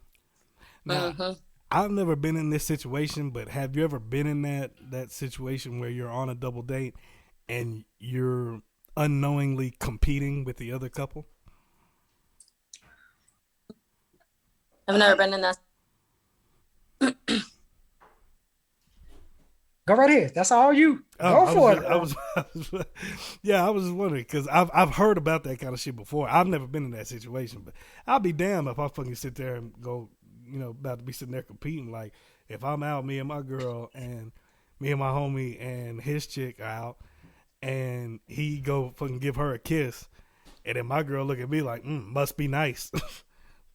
Now, I've never been in this situation, but have you ever been in that situation where you're on a double date and you're unknowingly competing with the other couple? I've never been in that. Go right ahead. That's all you. Go for it. I was just wondering because I've heard about that kind of shit before. I've never been in that situation, but I'll be damned if I fucking sit there and go, about to be sitting there competing. Like if I'm out, me and my girl, and me and my homie and his chick are out, and he go fucking give her a kiss, and then my girl look at me like, must be nice.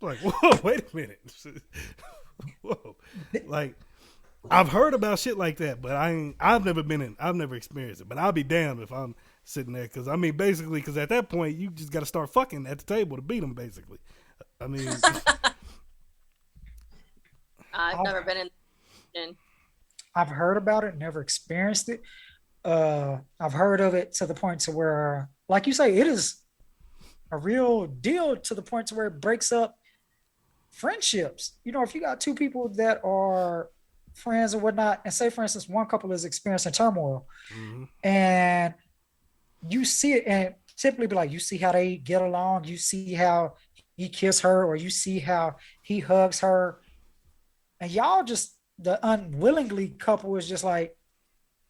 Like, whoa, wait a minute. Whoa, like. I've heard about shit like that, but I've never experienced it. But I'll be damned if I'm sitting there, because because at that point you just got to start fucking at the table to beat them. Basically, I mean, I've never been in. I've heard about it, never experienced it. I've heard of it to the point to where, like you say, it is a real deal to the point to where it breaks up friendships. If you got two people that are friends or whatnot, and say for instance one couple is experiencing turmoil, and you see it, and typically be like, you see how they get along, you see how he kiss her, or you see how he hugs her, and y'all just, the unwillingly couple is just like,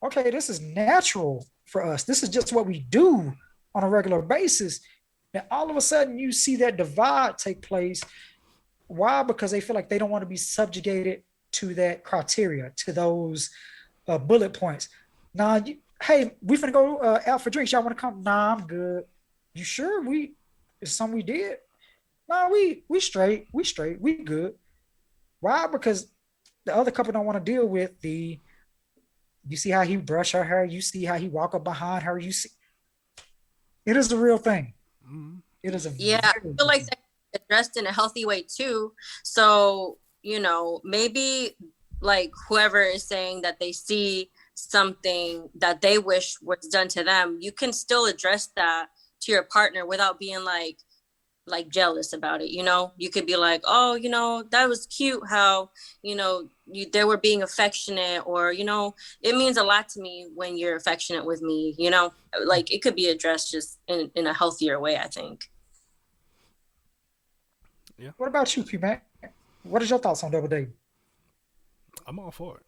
okay, this is natural for us, this is just what we do on a regular basis. And all of a sudden you see that divide take place. Why? Because they feel like they don't want to be subjugated to that criteria, to those bullet points. Nah, hey, we finna go out for drinks. Y'all want to come? Nah, I'm good. You sure? It's something we did? Nah, we straight. We good. Why? Because the other couple don't want to deal with you see how he brush her hair. You see how he walk up behind her. You see, it is the real thing. It is a I feel like that's addressed in a healthy way too. So, maybe like whoever is saying that they see something that they wish was done to them, you can still address that to your partner without being like jealous about it. You could be like, oh, that was cute how, they were being affectionate, or, it means a lot to me when you're affectionate with me, like it could be addressed just in a healthier way, I think. Yeah. What about you, P-Mac? What is your thoughts on double dating? I'm all for it.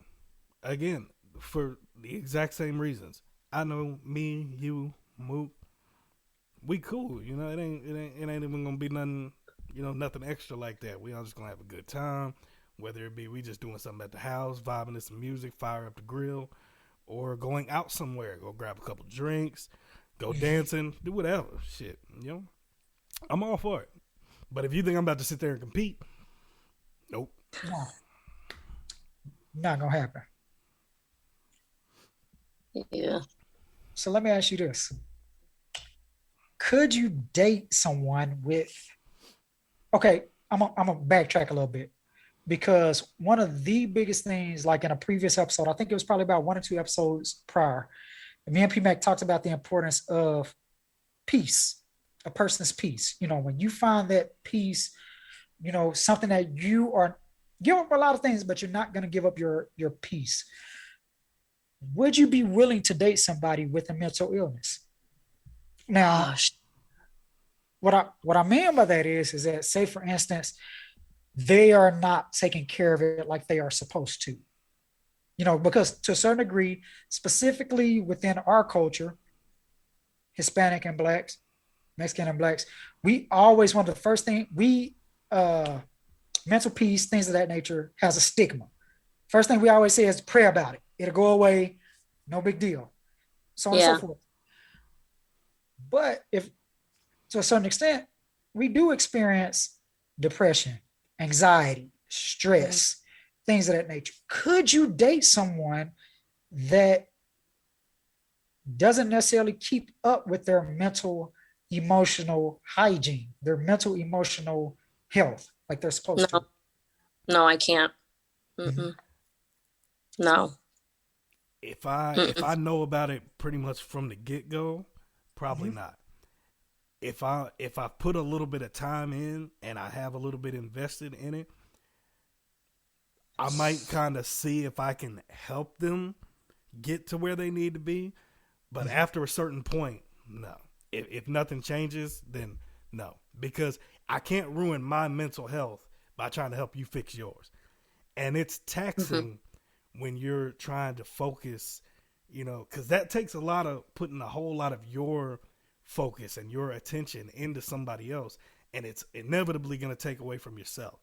Again, for the exact same reasons. I know me, you, Mook, we cool. It ain't even gonna be nothing, nothing extra like that. We all just gonna have a good time. Whether it be we just doing something at the house, vibing to some music, fire up the grill, or going out somewhere, go grab a couple drinks, go dancing, do whatever. Shit, I'm all for it. But if you think I'm about to sit there and compete, nope. No. Not gonna happen. Yeah. So let me ask you this. Could you date someone with, okay, I'm gonna backtrack a little bit, because one of the biggest things, like in a previous episode, I think it was probably about 1 or 2 episodes prior, me and P-Mac talked about the importance of peace, a person's peace. When you find that peace, something that you are, give up a lot of things, but you're not going to give up your peace. Would you be willing to date somebody with a mental illness? Now, what I mean by that is that, say for instance, they are not taking care of it like they are supposed to. Because to a certain degree, specifically within our culture, Hispanic and Blacks, Mexican and blacks, we always, one of the first thing we mental peace, things of that nature, has a stigma. First thing we always say is pray about it. It'll go away. No big deal. So on and so forth. But if, to a certain extent, we do experience depression, anxiety, stress, things of that nature. Could you date someone that doesn't necessarily keep up with their mental, emotional hygiene, their mental, emotional health like they're supposed to? No, I can't. No. If I know about it pretty much from the get-go, probably not. If I put a little bit of time in and I have a little bit invested in it, I might kind of see if I can help them get to where they need to be. But after a certain point, no. If nothing changes, then no. Because I can't ruin my mental health by trying to help you fix yours. And it's taxing when you're trying to focus, because that takes a lot of putting a whole lot of your focus and your attention into somebody else. And it's inevitably going to take away from yourself.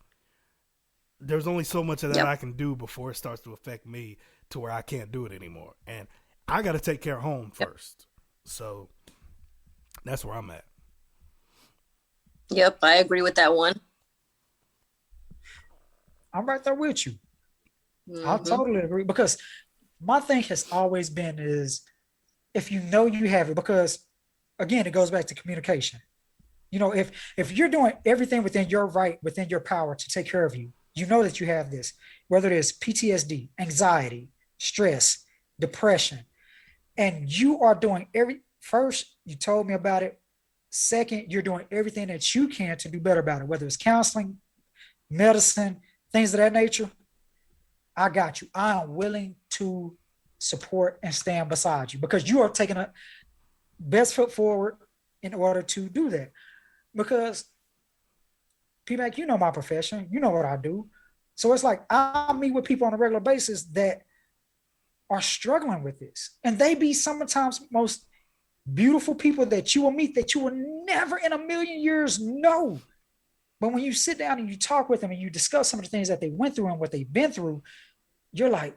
There's only so much of that I can do before it starts to affect me to where I can't do it anymore. And I got to take care of home first. So that's where I'm at. Yep, I agree with that one. I'm right there with you. I totally agree, because my thing has always been is if you know you have it, because again, it goes back to communication. If you're doing everything within your right, within your power to take care of you, you know that you have this, whether it is PTSD, anxiety, stress, depression, and you are doing first, you told me about it. Second, you're doing everything that you can to do better about it, whether it's counseling, medicine, things of that nature. I got you. I am willing to support and stand beside you, because you are taking a best foot forward in order to do that. Because P-Mac, you know my profession, you know what I do. So it's like I meet with people on a regular basis that are struggling with this. And they be sometimes most beautiful people that you will meet that you will never in a million years know. But when you sit down and you talk with them and you discuss some of the things that they went through and what they've been through, you're like,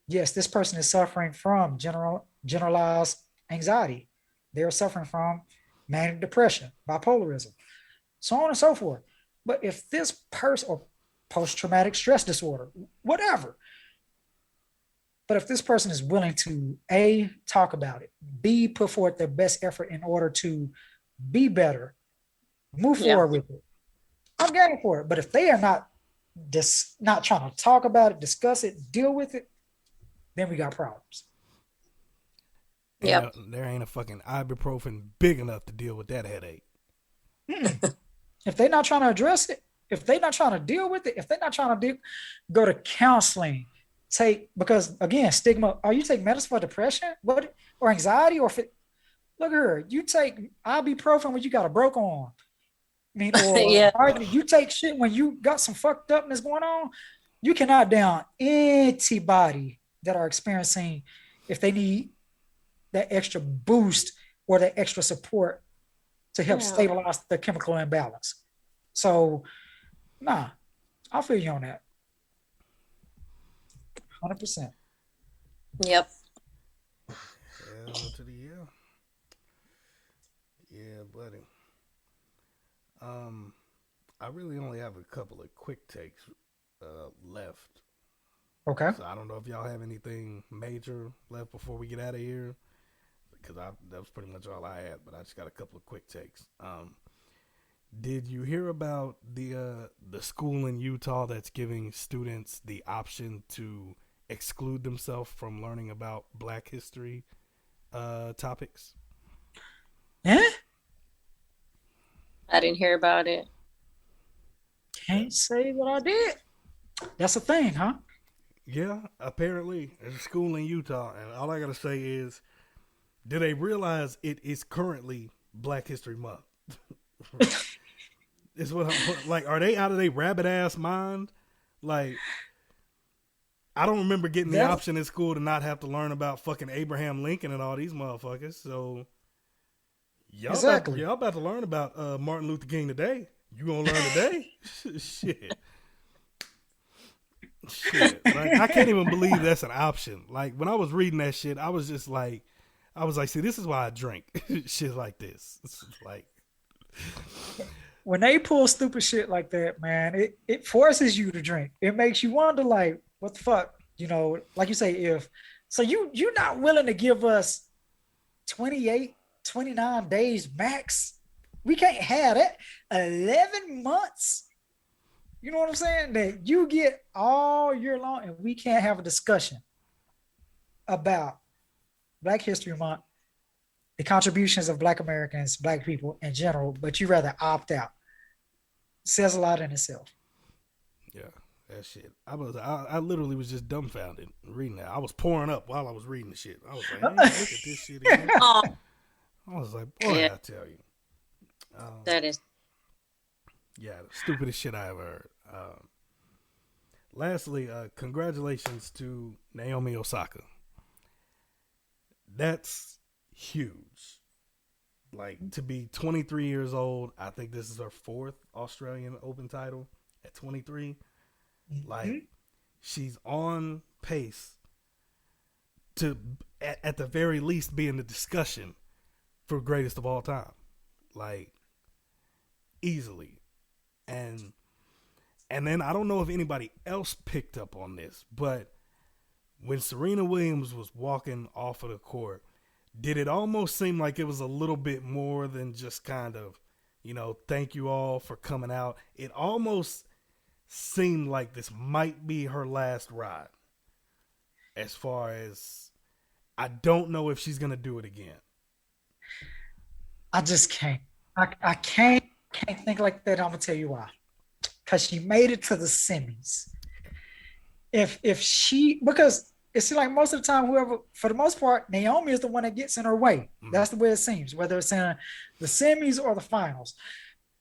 yes, this person is suffering from generalized anxiety. They're suffering from manic depression, bipolarism, so on and so forth. But if this person, or post-traumatic stress disorder, whatever, but if this person is willing to A, talk about it, B, put forth their best effort in order to be better, move forward with it, I'm game for it. But if they are not trying to talk about it, discuss it, deal with it, then we got problems. Yeah, there ain't a fucking ibuprofen big enough to deal with that headache. If they're not trying to address it, if they're not trying to deal with it, if they're not trying to go to counseling, because again, stigma. Are you take medicine for depression, or anxiety, or look at her? You take ibuprofen when you got a broke arm. I mean, or you take shit when you got some fucked upness going on. You cannot down anybody that are experiencing, if they need that extra boost or that extra support to help stabilize their chemical imbalance. So, I feel you on that. 100%. Yep. Hell to the yeah. Yeah, buddy. I really only have a couple of quick takes left. Okay. So I don't know if y'all have anything major left before we get out of here, because that was pretty much all I had. But I just got a couple of quick takes. Did you hear about the school in Utah that's giving students the option to exclude themselves from learning about Black history topics? Yeah. I didn't hear about it. Can't say that I did. That's a thing, huh? Yeah, apparently there's a school in Utah, and all I gotta say is, do they realize it is currently Black History Month? Is what I'm like. Are they out of their rabbit ass mind? Like, I don't remember getting the option in school to not have to learn about fucking Abraham Lincoln and all these motherfuckers. So, Exactly. Y'all about to learn about Martin Luther King today. You gonna learn today? Shit. Like, I can't even believe that's an option. Like, when I was reading that shit, I was like, see, this is why I drink shit like this. It's like, when they pull stupid shit like that, man, it forces you to drink. It makes you wonder, like, what the fuck, like you say, if so you're not willing to give us 28, 29 days max. We can't have that. 11 months. You know what I'm saying? That you get all year long, and we can't have a discussion about Black History Month, the contributions of Black Americans, Black people in general, but you rather opt out. Says a lot in itself. Yeah, that shit. I literally was just dumbfounded reading that. I was pouring up while I was reading the shit. I was like, hey, look at this shit again. I was like, boy, yeah. I tell you. That is. Yeah, the stupidest shit I ever heard. Lastly, congratulations to Naomi Osaka. That's huge. Like, to be 23 years old, I think this is her 4th Australian Open title at 23. Like, she's on pace to, at the very least, be in the discussion for greatest of all time. Like, easily. And then I don't know if anybody else picked up on this, but when Serena Williams was walking off of the court, did it almost seem like it was a little bit more than just kind of, thank you all for coming out? It almost seemed like this might be her last ride. As far as, I don't know if she's going to do it again. I just can't. I can't think like that. I'm going to tell you why. Because she made it to the semis. Because it seems like most of the time, whoever, for the most part, Naomi is the one that gets in her way. That's the way it seems, whether it's in the semis or the finals.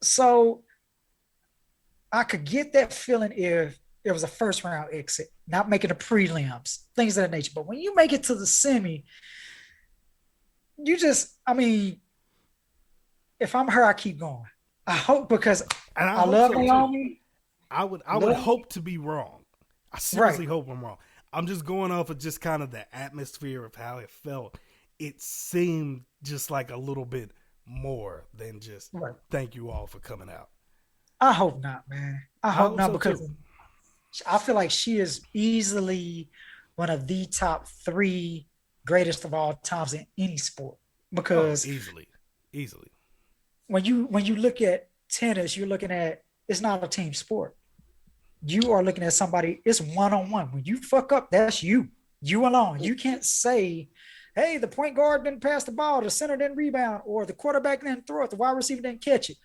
So I could get that feeling if it was a first round exit, not making the prelims, things of that nature. But when you make it to the semi, if I'm her, I keep going. I hope, because I love Naomi. I would hope to be wrong. I seriously hope I'm wrong. I'm just going off of just kind of the atmosphere of how it felt. It seemed just like a little bit more than just thank you all for coming out. I hope not, man. I hope not, because I feel like she is easily one of the top 3 greatest of all times in any sport. Because easily. When you look at tennis, you're looking at, it's not a team sport. You are looking at somebody, it's one-on-one. When you fuck up, that's you alone. You can't say, hey, the point guard didn't pass the ball, the center didn't rebound, or the quarterback didn't throw it, the wide receiver didn't catch it.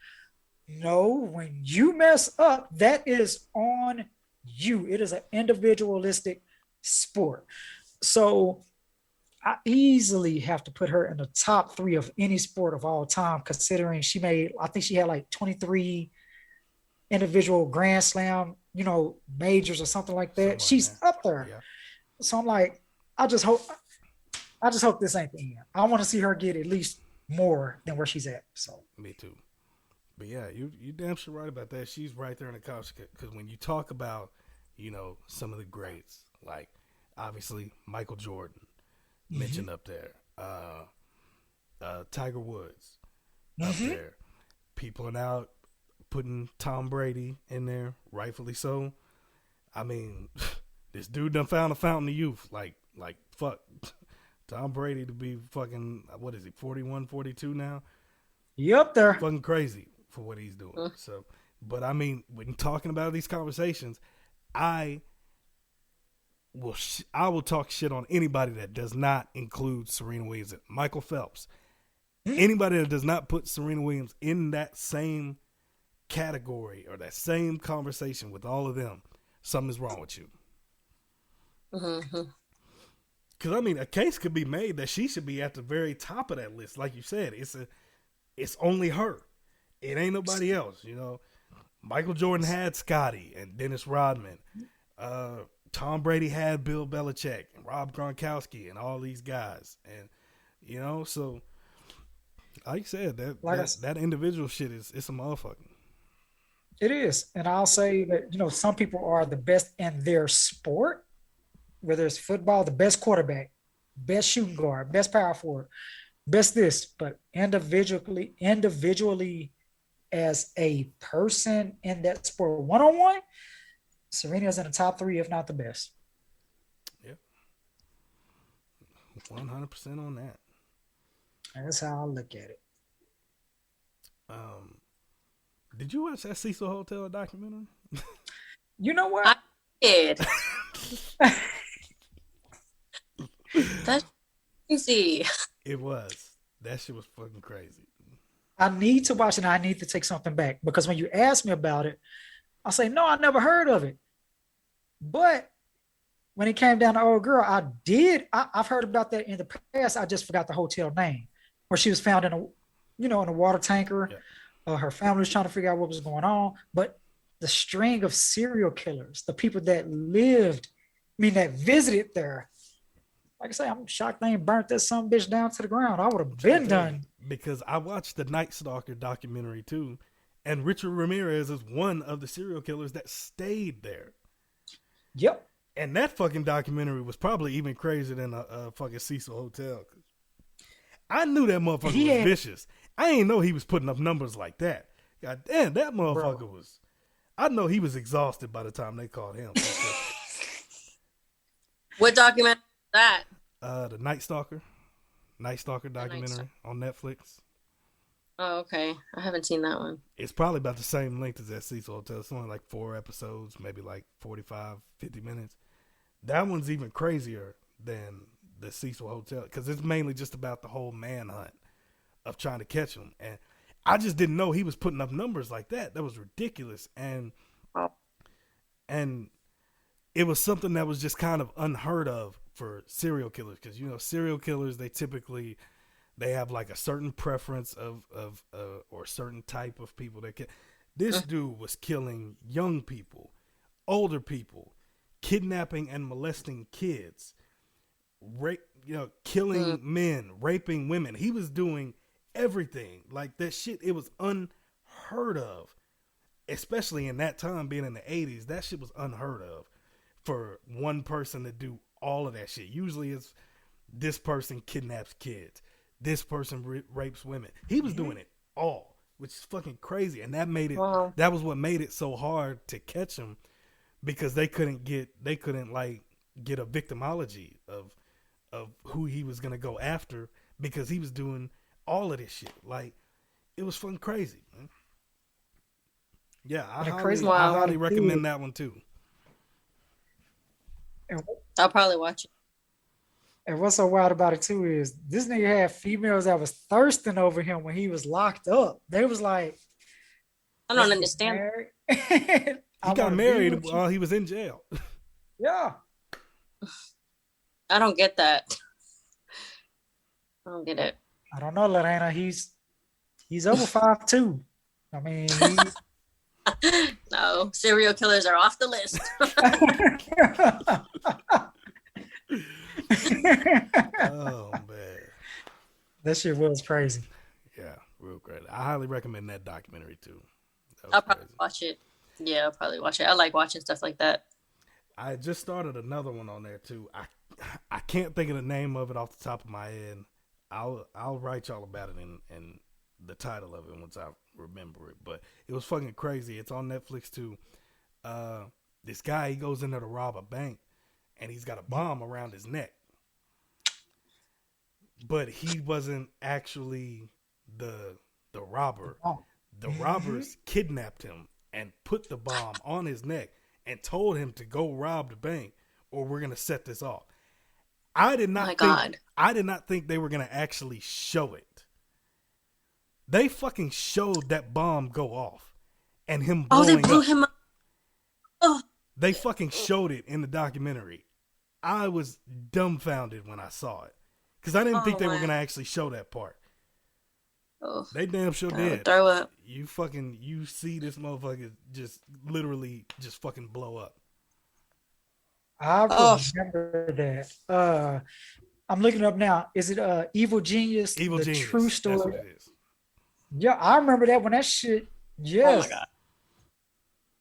No, when you mess up, that is on you. It is an individualistic sport. So I easily have to put her in the top 3 of any sport of all time, considering I think she had like 23 individual Grand Slam, majors or something like that. She's up there. Yeah. So I'm like, I just hope this ain't the end. I want to see her get at least more than where she's at. So me too. But yeah, you damn sure right about that. She's right there in the couch, because when you talk about, some of the greats, like obviously Michael Jordan mentioned up there, Tiger Woods up there. People are now putting Tom Brady in there, rightfully so. I mean, this dude done found a fountain of youth. Like fuck, Tom Brady to be fucking, what is he, 41, 42 now? Yep, there. Fucking crazy for what he's doing. So, but I mean, when talking about these conversations, I will talk shit on anybody that does not include Serena Williams, Michael Phelps. Anybody that does not put Serena Williams in that same category or that same conversation with all of them, something's wrong with you. Because I mean, a case could be made that she should be at the very top of that list. Like you said, it's only her. It ain't nobody else. Michael Jordan had Scotty and Dennis Rodman. Tom Brady had Bill Belichick and Rob Gronkowski and all these guys. And so Like you said, Like that individual shit it's a motherfucker. it is, and I'll say that some people are the best in their sport, whether it's football, the best quarterback, best shooting guard, best power forward, best this, but individually as a person in that sport, one on one, Serena's in the top three, if not the best. Yep, 100% on that. And that's how I look at it. Did you watch that Cecil Hotel documentary? You know what? I did. That's crazy. It was. That shit was fucking crazy. I need to watch it, and I need to take something back, because when you ask me about it, I say, no, I never heard of it. But when it came down to old girl, I did. I've heard about that in the past. I just forgot the hotel name, where she was found in in a water tanker. Yeah. Her family was trying to figure out what was going on. But the string of serial killers, the people that that visited there, like I say, I'm shocked they ain't burnt that some bitch down to the ground. I would have been done. Because I watched the Night Stalker documentary too, and Richard Ramirez is one of the serial killers that stayed there. Yep. And that fucking documentary was probably even crazier than a fucking Cecil Hotel. I knew that motherfucker was vicious. I ain't know he was putting up numbers like that. God damn, that motherfucker was. I know he was exhausted by the time they called him. What documentary is that? The Night Stalker documentary on Netflix. Oh, okay. I haven't seen that one. It's probably about the same length as that Cecil Hotel. It's only like 4 episodes, maybe like 45, 50 minutes. That one's even crazier than the Cecil Hotel, because it's mainly just about the whole manhunt of trying to catch him. And I just didn't know he was putting up numbers like that. That was ridiculous. And it was something that was just kind of unheard of for serial killers, because serial killers, they have like a certain preference of or a certain type of people that can. This dude was killing young people, older people, kidnapping and molesting kids, killing men, raping women. He was doing everything like that shit. It was unheard of, especially in that time, being in the 80s. That shit was unheard of for one person to do all of that shit. Usually it's this person kidnaps kids, this person rapes women. He was doing it all, which is fucking crazy. And that made it, that was what made it so hard to catch him, because they couldn't get a victimology of who he was going to go after, because he was doing all of this shit. Like, it was fucking crazy, man. Yeah, I highly recommend that one too. I'll probably watch it. And what's so wild about it too is this nigga had females that was thirsting over him when he was locked up. They was like, I don't understand. He got married while he was in jail. Yeah. I don't get that. I don't get it. I don't know, Lorena. He's over 5'2". I mean, no, serial killers are off the list. Oh man, that shit was crazy. Yeah, real great. I highly recommend that documentary too. I'll probably watch it. Yeah, I'll probably watch it. I like watching stuff like that. I just started another one on there too. I can't think of the name of it off the top of my head. I'll write y'all about it in the title of it once I remember it. But it was fucking crazy. It's on Netflix too. This guy, he goes in there to rob a bank, and he's got a bomb around his neck. But he wasn't actually the robber. The robbers kidnapped him and put the bomb on his neck and told him to go rob the bank, or we're gonna set this off. I did not think they were gonna actually show it. They fucking showed that bomb go off and him blowing they blew him up. Oh. They fucking showed it in the documentary. I was dumbfounded when I saw it, because I didn't think they were gonna actually show that part. Oh. They damn sure did. Throw up. You see this motherfucker just literally just fucking blow up. I remember that. I'm looking it up now. Is it Evil Genius? Evil the Genius. True story. That's what it is. Yeah, I remember that when that shit. Yes. Oh my god.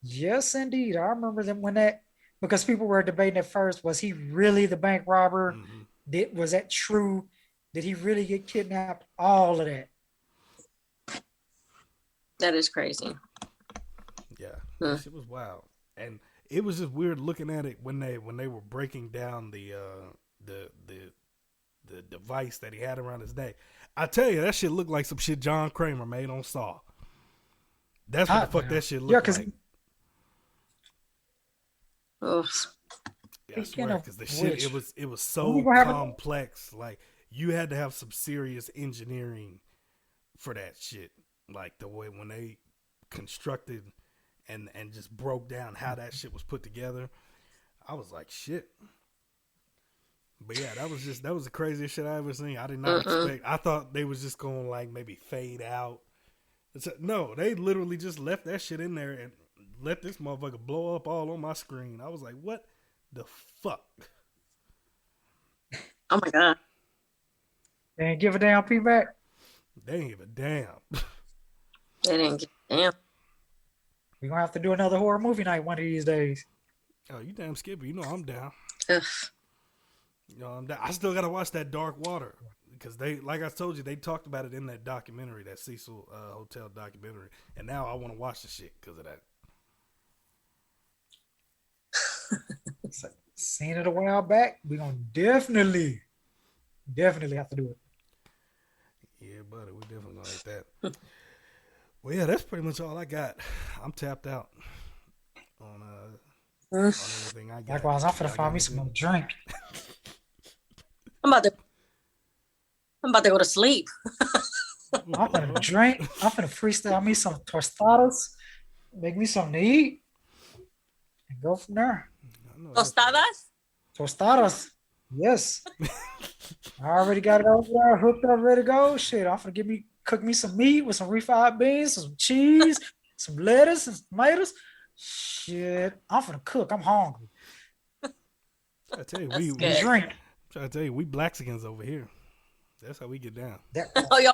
Yes, indeed. I remember them when that because people were debating at first, was he really the bank robber? Was that true? Did he really get kidnapped? All of that. That is crazy. Yeah, that shit was wild, and it was just weird looking at it when they were breaking down the device that he had around his neck. I tell you, that shit looked like some shit John Kramer made on Saw. That's what the fuck that shit looked like. Oh. Yeah, I swear, because the shit it was so complex. Like you had to have some serious engineering for that shit. Like the way when they constructed and just broke down how that shit was put together, I was like, shit. But yeah, that was the craziest shit I ever seen. I did not expect. I thought they was just going to like maybe fade out. No, they literally just left that shit in there and let this motherfucker blow up all on my screen. I was like, what the fuck? Oh my god. They ain't give a damn feedback. They ain't give a damn. They didn't give a damn. We're going to have to do another horror movie night one of these days. Oh, you damn Skippy. You know I'm down. Ugh. You know I'm down. I still got to watch that Dark Water. Because they, like I told you, they talked about it in that documentary, that Cecil Hotel documentary. And now I want to watch the shit because of that. Seen it a while back. We're going to definitely have to do it. Yeah, buddy. We definitely going to like that. Well, yeah, that's pretty much all I got. I'm tapped out on everything I got. Likewise, I'm finna find me some drink. I'm about to go to sleep. I'm finna drink. I'm finna freestyle me some tostadas, make me something to eat, and go from there. Tostadas? Tostadas. Yes. I already got it over there, hooked up, ready to go. Shit, I'm finna cook me some meat with some refried beans, some cheese, some lettuce, and tomatoes. Shit, I'm finna cook. I'm hungry. I tell you, we drink. I'm trying to tell you, we Blaxicans over here. That's how we get down. Oh, yo.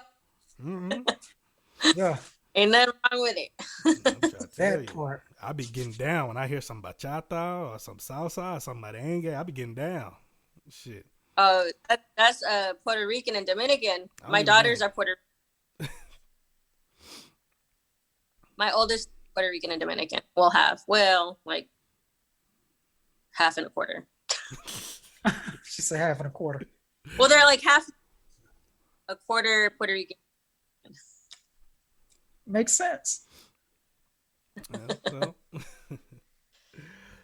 Yeah. Ain't nothing wrong with it. I'm trying to tell you, part. I be getting down when I hear some bachata or some salsa or some merengue. I be getting down. Shit. That's Puerto Rican and Dominican. My daughters are Puerto Rican. My oldest Puerto Rican and Dominican. Like half and a quarter. She said half and a quarter. Well, they're like half a quarter Puerto Rican. Makes sense. Yeah, so.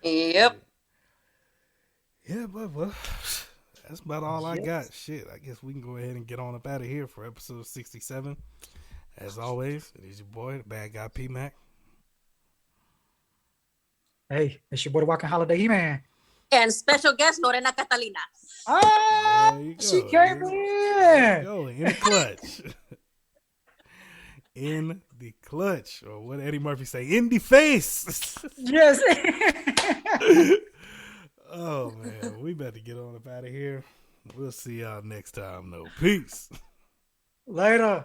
Yep. Yeah, but well, that's about all I got. Shit, I guess we can go ahead and get on up out of here for episode 67. As always, it is your boy, the bad guy P-Mac. Hey, it's your boy, the Walking Holiday He-Man. And special guest, Lorena Catalina. Ah, she came in. Go in the clutch. In the clutch, or what Eddie Murphy say, in the face. Yes. Oh man, we better get on up out of here. We'll see y'all next time though. Peace. Later.